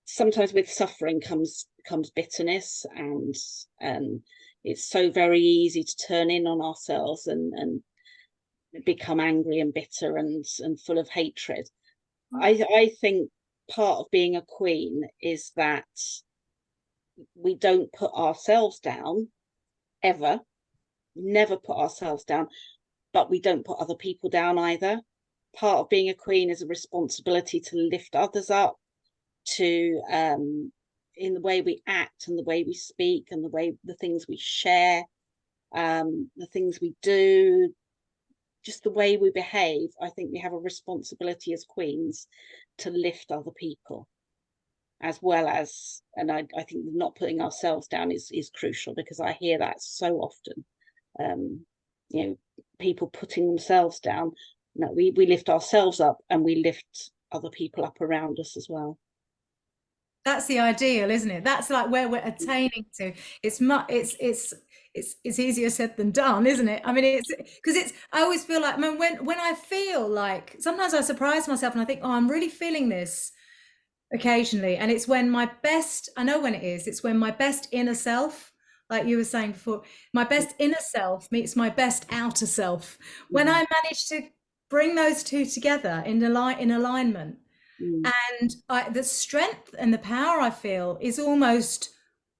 sometimes with suffering comes bitterness, and it's so very easy to turn in on ourselves and become angry and bitter and full of hatred. I think part of being a queen is that we don't put ourselves down, ever, never put ourselves down, but we don't put other people down either. Part of being a queen is a responsibility to lift others up, to in the way we act and the way we speak and the things we share, the things we do, just the way we behave. I think we have a responsibility as queens to lift other people, as well as, and I think not putting ourselves down is crucial, because I hear that so often. You know, people putting themselves down. No, we lift ourselves up, and we lift other people up around us as well. That's the ideal, isn't it? That's like where we're attaining to. It's easier said than done, isn't it? I mean, it's because I always feel like, I mean, when I feel like, sometimes I surprise myself and I think, oh, I'm really feeling this occasionally, and it's when my best, I know when it is, it's when my best inner self, like you were saying before, my best inner self meets my best outer self. When I manage to bring those two together in alignment, and the strength and the power I feel is almost,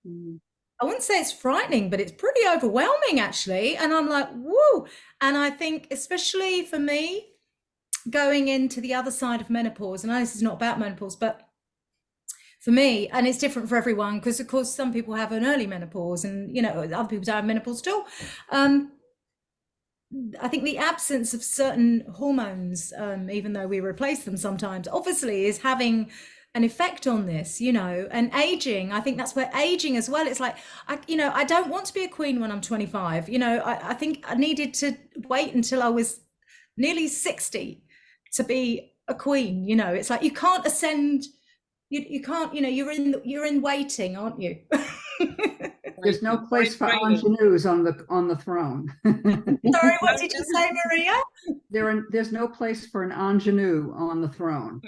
I wouldn't say it's frightening, but it's pretty overwhelming, actually. And I'm like, whoa. And I think, especially for me, going into the other side of menopause, and I know this is not about menopause, but for me, and it's different for everyone, because of course some people have an early menopause, and you know, other people don't have menopause at all. I think the absence of certain hormones, even though we replace them sometimes, obviously is having an effect on this, you know. And aging, I think that's where aging as well, it's like, I don't want to be a queen when I'm 25. You know, I think I needed to wait until I was nearly 60 to be a queen. You know, it's like you can't ascend, you can't, you know, you're in waiting, aren't you? There's no place for Training. ingenues on the throne. Sorry, what did you say, Maria? There's no place for an ingenue on the throne.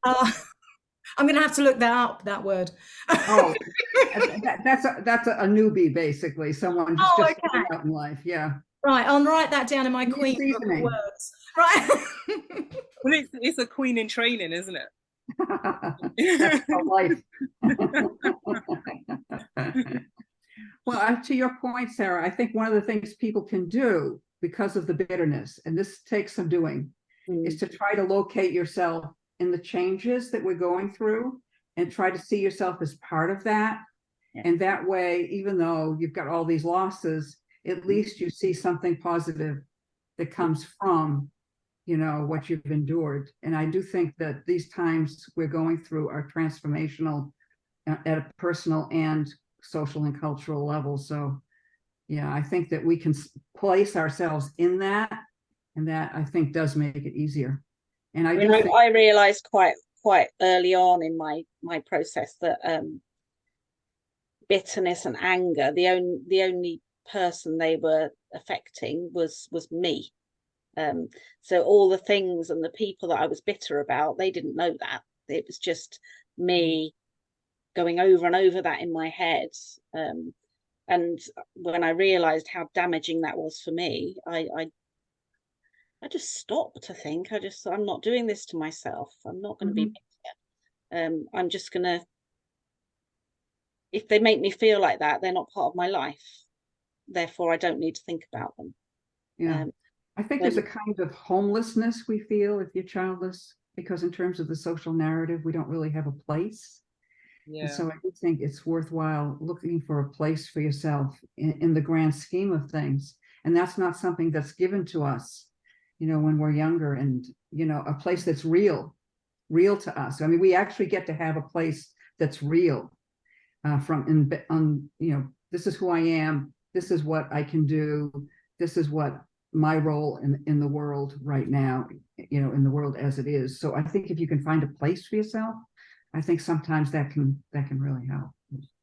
I'm going to have to look that up, that word. Oh, that's a newbie, basically. Someone just starting out in life. Yeah. Right, I'll write that down in my queen book of Seasoning. words. Right. Well, it's a queen in training, isn't it? That's a life. Well, to your point, Sarah, I think one of the things people can do because of the bitterness, and this takes some doing, is to try to locate yourself in the changes that we're going through and try to see yourself as part of that. Yeah. And that way, even though you've got all these losses, at least you see something positive that comes from, what you've endured. And I do think that these times we're going through are transformational at a personal and social and cultural level. So yeah, I think that we can place ourselves in that, and that I think does make it easier. And I realized quite early on in my process that bitterness and anger, the only person they were affecting was me. So all the things and the people that I was bitter about, they didn't know that. It was just me going over and over that in my head. And when I realized how damaging that was for me, I just stopped to think. I'm not doing this to myself. I'm not going to be bitter. I'm just going to, if they make me feel like that, they're not part of my life. Therefore, I don't need to think about them. Yeah. I think there's a kind of homelessness we feel if you're childless, because in terms of the social narrative, we don't really have a place. Yeah. And so I do think it's worthwhile looking for a place for yourself in the grand scheme of things. And that's not something that's given to us, when we're younger, and, a place that's real to us. I mean, we actually get to have a place that's real this is who I am. This is what I can do. This is what my role in the world right now, in the world as it is. So I think if you can find a place for yourself, I think sometimes that can really help.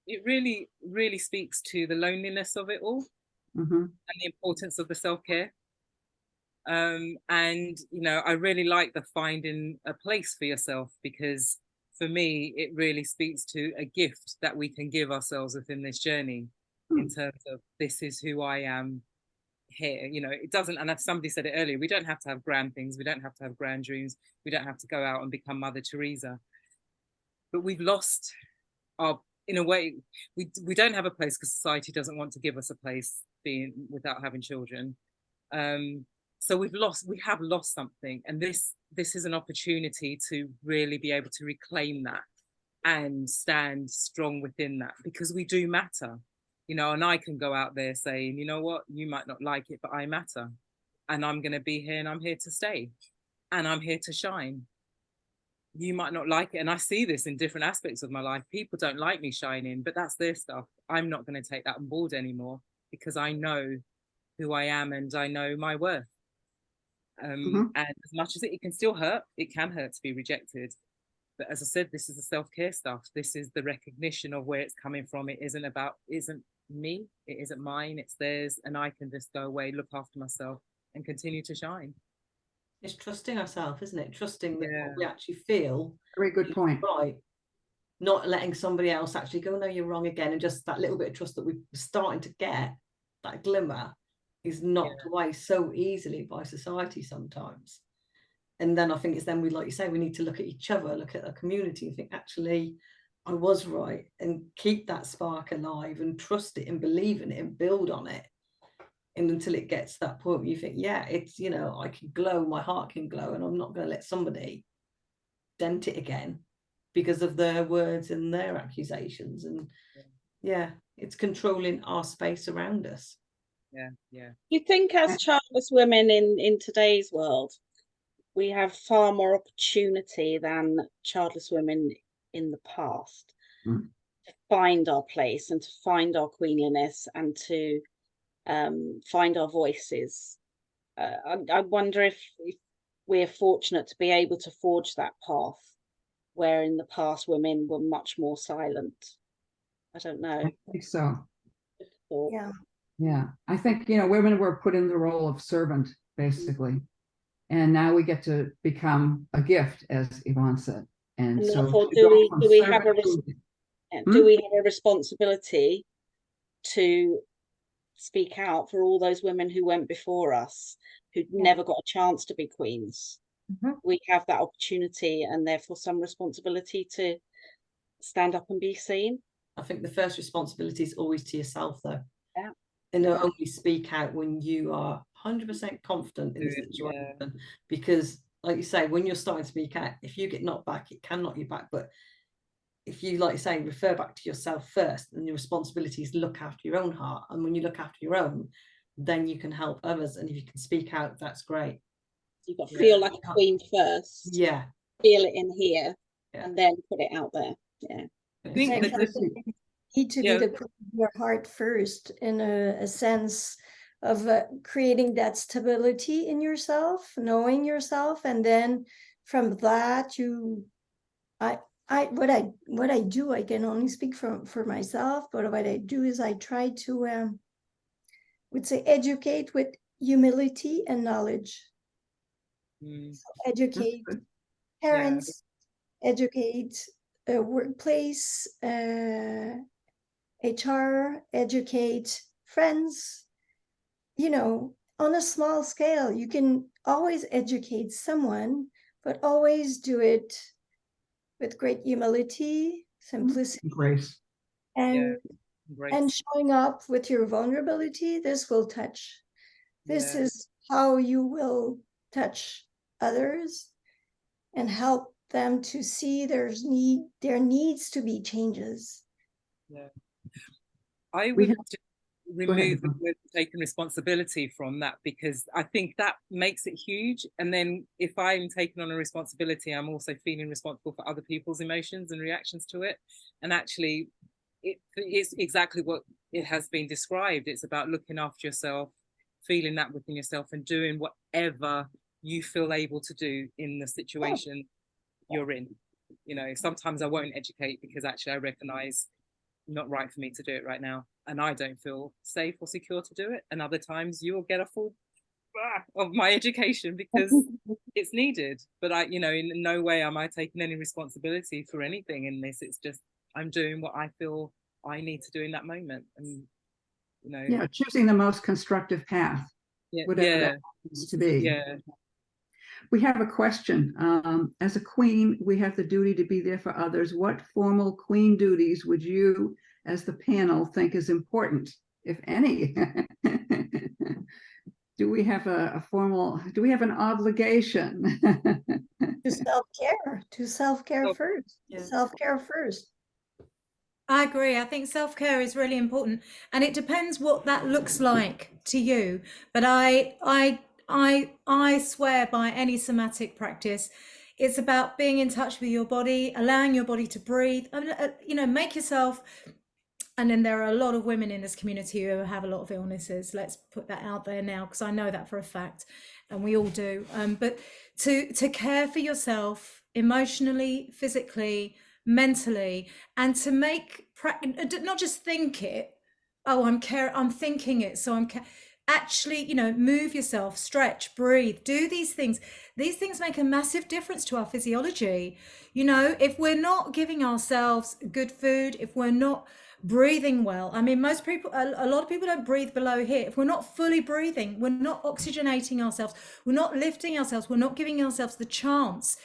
It really, really speaks to the loneliness of it all, and the importance of the self-care. And, I really like the finding a place for yourself, because for me, it really speaks to a gift that we can give ourselves within this journey in terms of, this is who I am here. It doesn't, and as somebody said it earlier, we don't have to have grand things. We don't have to have grand dreams. We don't have to go out and become Mother Teresa. But we've lost our, in a way, we don't have a place because society doesn't want to give us a place being without having children. So we have lost something, and this is an opportunity to really be able to reclaim that and stand strong within that, because we do matter, and I can go out there saying, you know what, you might not like it, but I matter, and I'm going to be here, and I'm here to stay, and I'm here to shine. You might not like it, and I see this in different aspects of my life. People don't like me shining, but that's their stuff. I'm not going to take that on board anymore, because I know who I am and I know my worth. And as much as it can still hurt, it can hurt to be rejected. But as I said, this is the self-care stuff. This is the recognition of where it's coming from. It isn't me, it isn't mine, it's theirs. And I can just go away, look after myself, and continue to shine. It's trusting ourselves, isn't it? Trusting that what we actually feel. Very good point. Right. Not letting somebody else actually go, no, you're wrong again. And just that little bit of trust that we're starting to get, that glimmer, is knocked away so easily by society sometimes. And then I think it's then like you say, we need to look at each other, look at our community, and think, actually, I was right, and keep that spark alive and trust it and believe in it and build on it. And until it gets to that point where you think, yeah, it's, I can glow, my heart can glow, and I'm not going to let somebody dent it again because of their words and their accusations. And it's controlling our space around us. You think as childless women in today's world, we have far more opportunity than childless women in the past to find our place and to find our queenliness and to find our voices. I wonder if we're fortunate to be able to forge that path, where in the past women were much more silent. I don't know. I think so. Or- Yeah. Yeah, I think, women were put in the role of servant, basically. And now we get to become a gift, as Yvonne said. And And so therefore, to do go we from do we have a servant to- do we have a responsibility to speak out for all those women who went before us, who never got a chance to be queens? Mhm. We have that opportunity, and therefore some responsibility to stand up and be seen. I think the first responsibility is always to yourself, though. Yeah. And only speak out when you are 100% confident in the situation. Because, like you say, when you're starting to speak out, if you get knocked back, it can knock you back. But if you, like you say, refer back to yourself first, and your responsibility is look after your own heart. And when you look after your own, then you can help others. And if you can speak out, that's great. You've got to feel like a queen first. Yeah. Feel it in here, and then put it out there. Yeah. I think that this, Need to Yeah. be the queen of your heart first, in a sense of creating that stability in yourself, knowing yourself, and then from that what I do, I can only speak for myself, but what I do is I try to would say educate with humility and knowledge. Educate parents, educate workplace, HR, educate friends. On a small scale, you can always educate someone, but always do it with great humility, simplicity, grace, and showing up with your vulnerability. This will touch. This is how you will touch others and help them to see there needs to be changes. Yeah, I would remove the word taking responsibility from that, because I think that makes it huge. And then if I'm taking on a responsibility, I'm also feeling responsible for other people's emotions and reactions to it. And actually, it's exactly what it has been described. It's about looking after yourself, feeling that within yourself, and doing whatever you feel able to do in the situation you're in. Sometimes I won't educate because actually I recognize not right for me to do it right now, and I don't feel safe or secure to do it. And other times you'll get a full of my education because it's needed. But in no way am I taking any responsibility for anything in this. It's just I'm doing what I feel I need to do in that moment, and choosing the most constructive path, whatever that needs to be. We have a question. As a queen, we have the duty to be there for others. What formal queen duties would you, as the panel, think is important, if any? Do we have do we have an obligation? To self-care first. Self-care first. I agree. I think self-care is really important, and it depends what that looks like to you. But I swear by any somatic practice, it's about being in touch with your body, allowing your body to breathe. Make yourself. And then there are a lot of women in this community who have a lot of illnesses. Let's put that out there now, because I know that for a fact, and we all do. But to care for yourself emotionally, physically, mentally, and to make not just think it. Oh, I'm thinking it, so I'm actually, move yourself, stretch, breathe, do these things. These things make a massive difference to our physiology. If we're not giving ourselves good food, if we're not breathing well, a lot of people don't breathe below here. If we're not fully breathing, we're not oxygenating ourselves, we're not lifting ourselves, we're not giving ourselves the chance.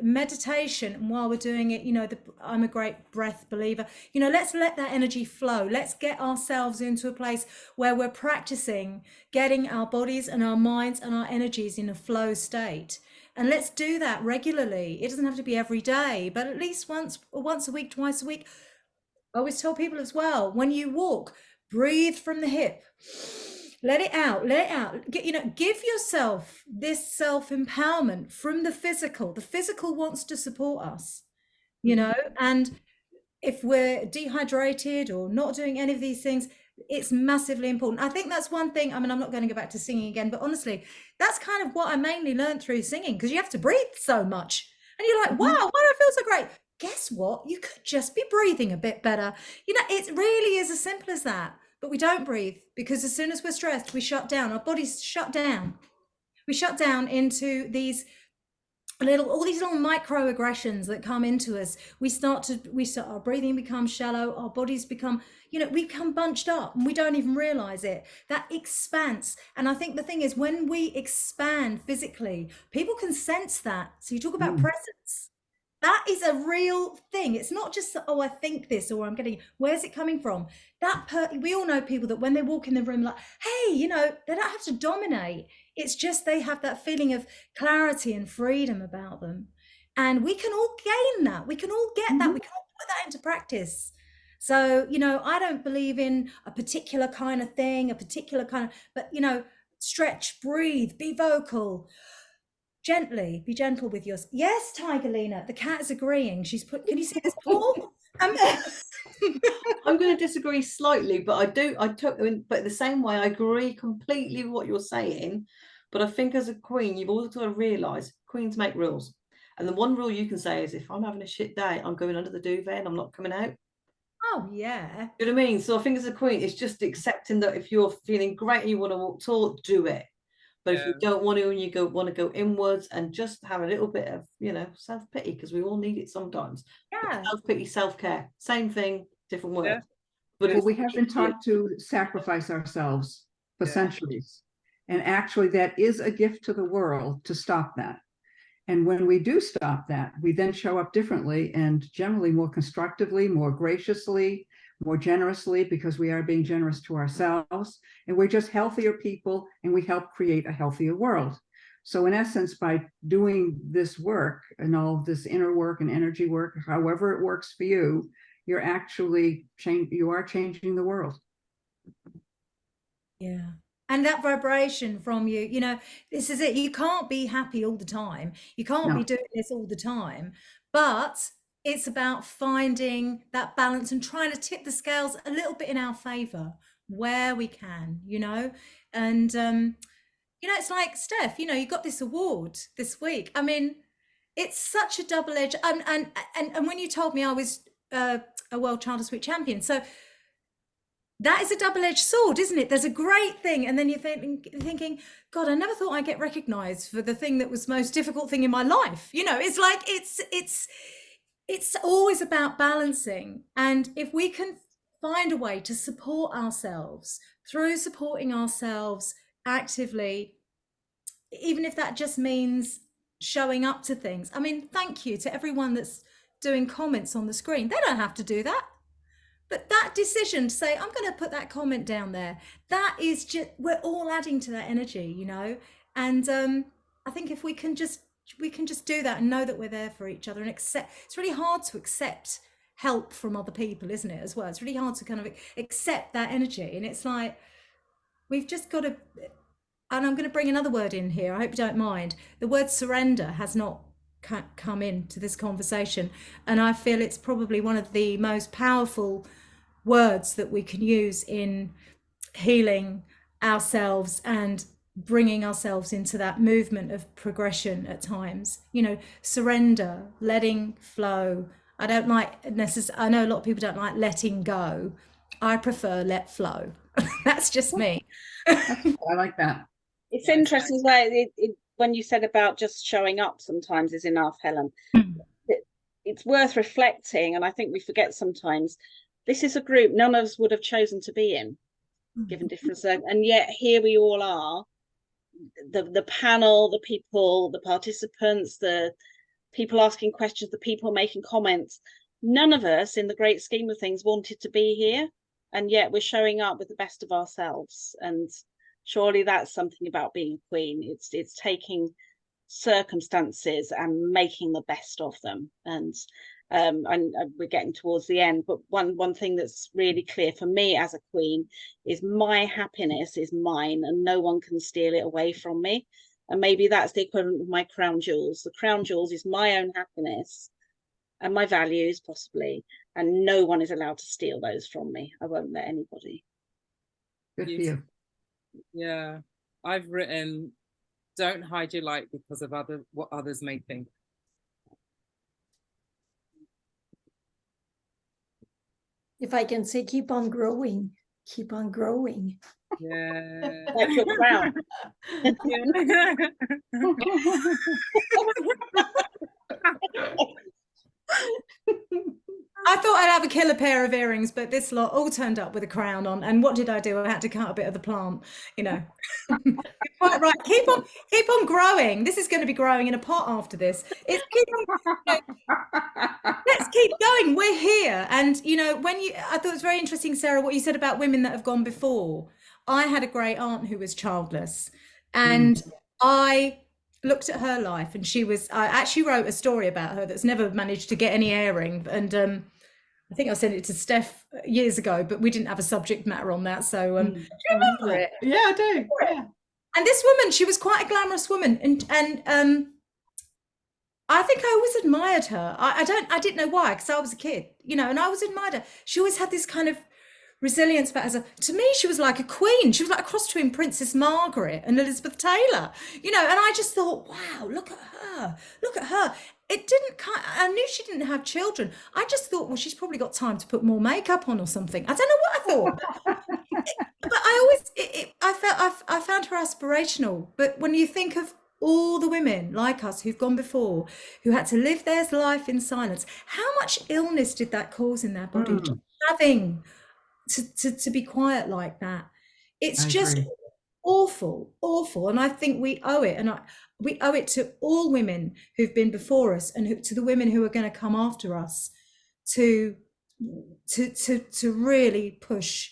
Meditation, and while we're doing it, I'm a great breath believer. Let's let that energy flow. Let's get ourselves into a place where we're practicing getting our bodies and our minds and our energies in a flow state. And let's do that regularly. It doesn't have to be every day, but at least once a week, twice a week. I always tell people as well, when you walk, breathe from the hip, let it out. Give yourself this self-empowerment from the physical. The physical wants to support us, and if we're dehydrated or not doing any of these things, it's massively important. I think that's one thing. I'm not going to go back to singing again, but honestly, that's kind of what I mainly learned through singing, because you have to breathe so much. And you're like, wow, why do I feel so great? guess what? You could just be breathing a bit better. You know, it really is as simple as that. But we don't breathe because as soon as we're stressed, we shut down. Our bodies shut down. We shut down into all these little microaggressions that come into us. Our breathing becomes shallow, our bodies become, we become bunched up and we don't even realize it. That expanse. And I think the thing is, when we expand physically, people can sense that. So you talk about presence. That is a real thing. It's not just, oh, I think this, or I'm getting, where's it coming from? We all know people that when they walk in the room, like, hey, they don't have to dominate. It's just they have that feeling of clarity and freedom about them. And we can all gain that. We can all get that. We can all put that into practice. So, I don't believe in a particular kind of thing, but, stretch, breathe, be vocal. Gently, be gentle with yours. Yes, Tigerlina, the cat is agreeing. Can you see this paw? I'm going to disagree slightly, but but the same way, I agree completely with what you're saying. But I think as a queen, you've also got to realise queens make rules. And the one rule you can say is, if I'm having a shit day, I'm going under the duvet and I'm not coming out. Oh, yeah. You know what I mean? So I think as a queen, it's just accepting that if you're feeling great and you want to walk tall, do it. But if you don't want to, and you want to go inwards and just have a little bit of, self-pity, because we all need it sometimes. Yeah. Self-pity, self-care, same thing, different word. Yeah. But we have been taught to sacrifice ourselves for centuries. And actually, that is a gift to the world to stop that. And when we do stop that, we then show up differently and generally more constructively, more graciously, more generously, because we are being generous to ourselves. And we're just healthier people, and we help create a healthier world. So in essence, by doing this work and all of this inner work and energy work, however it works for you, you're actually changing the world. Yeah. And that vibration from you, this is it. You can't be happy all the time. You can't be doing this all the time. But it's about finding that balance and trying to tip the scales a little bit in our favor where we can, And, it's like, Steph, you got this award this week. I mean, it's such a double-edged, and when you told me I was a World Childless Week champion, so that is a double-edged sword, isn't it? There's a great thing, and then you're thinking, God, I never thought I'd get recognized for the thing that was the most difficult thing in my life. It's like it's always about balancing. And if we can find a way to support ourselves through supporting ourselves actively, even if that just means showing up to things. I mean, thank you to everyone that's doing comments on the screen. They don't have to do that. But that decision to say, I'm going to put that comment down there, that is just, we're all adding to that energy, And I think if we can just do that and know that we're there for each other and accept, it's really hard to accept help from other people, isn't it, as well? It's really hard to kind of accept that energy. And it's like, we've just got to, and I'm going to bring another word in here, I hope you don't mind. The word surrender has not come into this conversation, and I feel it's probably one of the most powerful words that we can use in healing ourselves and bringing ourselves into that movement of progression at times. Surrender, letting flow. I don't like I know a lot of people don't like letting go. I prefer let flow. That's just me. I like that. It's interesting as well, when you said about just showing up sometimes is enough, Helen. It's worth reflecting, and I think we forget sometimes, this is a group none of us would have chosen to be in, given different circumstances, and yet here we all are, the panel, the people, the participants, the people asking questions, the people making comments. None of us, in the great scheme of things, wanted to be here, and yet we're showing up with the best of ourselves. And surely that's something about being a queen. It's taking circumstances and making the best of them. And we're getting towards the end, but one thing that's really clear for me as a queen is my happiness is mine and no one can steal it away from me. And maybe that's the equivalent of my crown jewels. The crown jewels is my own happiness and my values, possibly, and no one is allowed to steal those from me. I won't let anybody. Good for you. Yeah, I've written, don't hide your light because of what others may think. if I can say, keep on growing, keep on growing. Yeah. Like your crown. I thought I'd have a killer pair of earrings, but this lot all turned up with a crown on. And what did I do? I had to cut a bit of the plant, you know. You're quite right. Keep on growing. This is going to be growing in a pot after this. Let's keep going. We're here. And you know, I thought it was very interesting, Sarah, what you said about women that have gone before. I had a great aunt who was childless, and I looked at her life, and I actually wrote a story about her that's never managed to get any airing, and I think I sent it to Steph years ago, but we didn't have a subject matter on that. So do you remember it? Yeah, I do. Yeah. And this woman, she was quite a glamorous woman, and I think I always admired her. I didn't know why, because I was a kid, you know, and I always admired her. She always had this kind of resilience about her. To me, she was like a queen. She was like a cross between Princess Margaret and Elizabeth Taylor, you know, and I just thought, wow, look at her. Look at her. I knew she didn't have children. I just thought, well, she's probably got time to put more makeup on or something. I don't know what I thought. But I found her aspirational. But when you think of all the women like us who've gone before, who had to live their life in silence, how much illness did that cause in their body? Just having to be quiet like that. It's just awful. And I think we owe it. And we owe it to all women who've been before us, and to the women who are going to come after us, to really push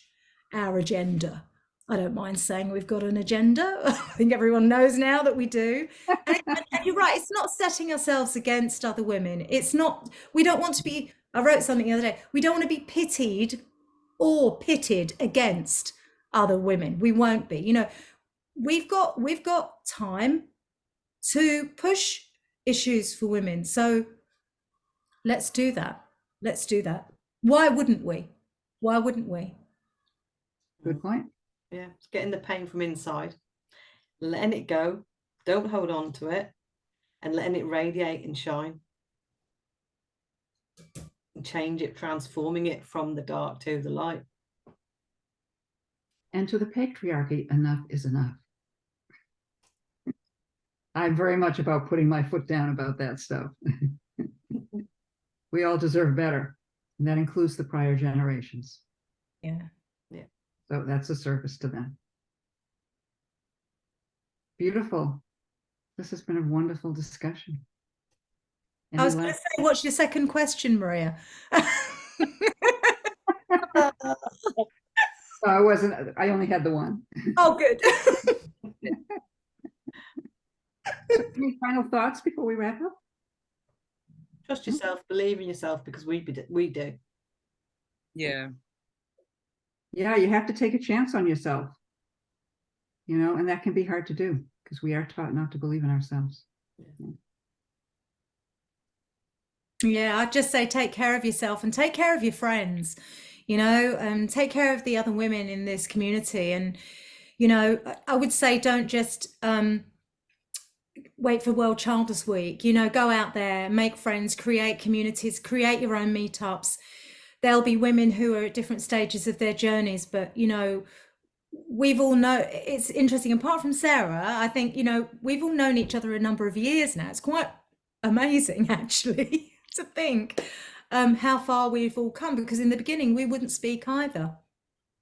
our agenda. I don't mind saying we've got an agenda. I think everyone knows now that we do. And you're right, it's not setting ourselves against other women. It's not, we don't want to be, I wrote something the other day, we don't want to be pitied or pitted against other women. We won't be. You know, we've got time to push issues for women. So let's do that. Why wouldn't we? Good point. Yeah, it's getting the pain from inside, letting it go, don't hold on to it, and letting it radiate and shine. And change it, transforming it from the dark to the light. And to the patriarchy, enough is enough. I'm very much about putting my foot down about that stuff. We all deserve better, and that includes the prior generations. Yeah. So that's a service to them. Beautiful. This has been a wonderful discussion. I was going to say, what's your second question, Maria? I only had the one. Oh, good. So, any final thoughts before we wrap up? Trust yourself, believe in yourself, because we do. Yeah. Yeah, you have to take a chance on yourself. You know, and that can be hard to do because we are taught not to believe in ourselves. Yeah, I'd just say take care of yourself and take care of your friends, you know, and take care of the other women in this community. And, you know, I would say don't just wait for World Childless Week, you know, go out there, make friends, create communities, create your own meetups. There'll be women who are at different stages of their journeys, but, you know, we've all know, it's interesting, apart from Sarah, I think, you know, we've all known each other a number of years now. It's quite amazing, actually, to think how far we've all come, because in the beginning we wouldn't speak either.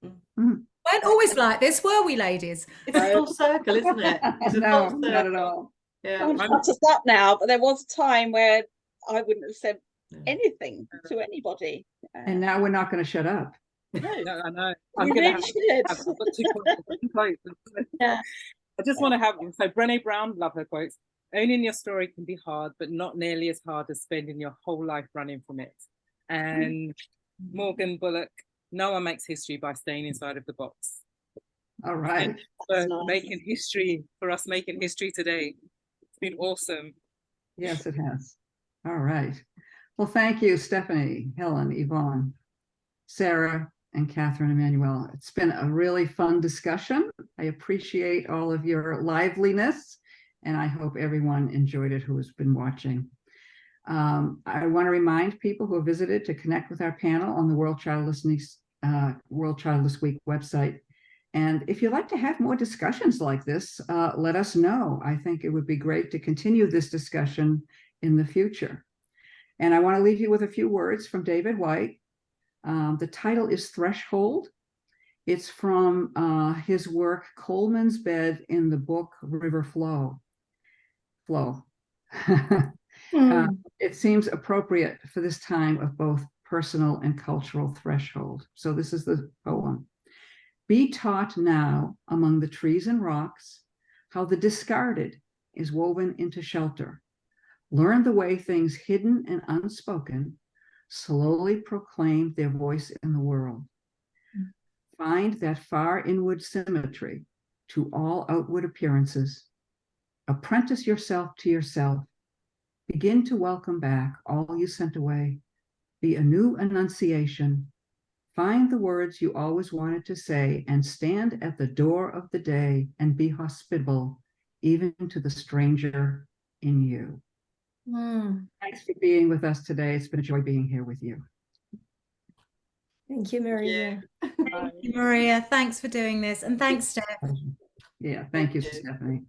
Mm. Weren't always like this, were we, ladies? It's a full circle, isn't it? It's a No, full not at circle. all. Yeah. I'm shut us up now, but there was a time where I wouldn't have said anything to anybody. And now we're not going to shut up. No, I know. You really should. I've got 2 quotes. Yeah. I just want to have them. So Brené Brown, love her quotes. Owning your story can be hard, but not nearly as hard as spending your whole life running from it. And Morgan Bullock, no one makes history by staying inside of the box. All right. For nice. making history, for us making history today. It's been awesome. Yes, it has. All right. Well, thank you, Stephanie, Helen, Yvonne, Sarah, and Catherine Emmanuel. It's been a really fun discussion. I appreciate all of your liveliness, and I hope everyone enjoyed it who has been watching. I want to remind people who have visited to connect with our panel on the World Childless Week website. And if you'd like to have more discussions like this, let us know. I think it would be great to continue this discussion in the future. And I want to leave you with a few words from David White. The title is Threshold. It's from his work, Coleman's Bed, in the book River Flow. It seems appropriate for this time of both personal and cultural threshold. So this is the poem. Be taught now among the trees and rocks how the discarded is woven into shelter. Learn the way things hidden and unspoken slowly proclaim their voice in the world. Find that far inward symmetry to all outward appearances. Apprentice yourself to yourself. Begin to welcome back all you sent away. Be a new annunciation. Find the words you always wanted to say and stand at the door of the day and be hospitable, even to the stranger in you. Thanks for being with us today. It's been a joy being here with you. Thank you, Maria. Thank you, Maria. Thanks for doing this. And thanks, Steph. Yeah, thank you, Stephanie.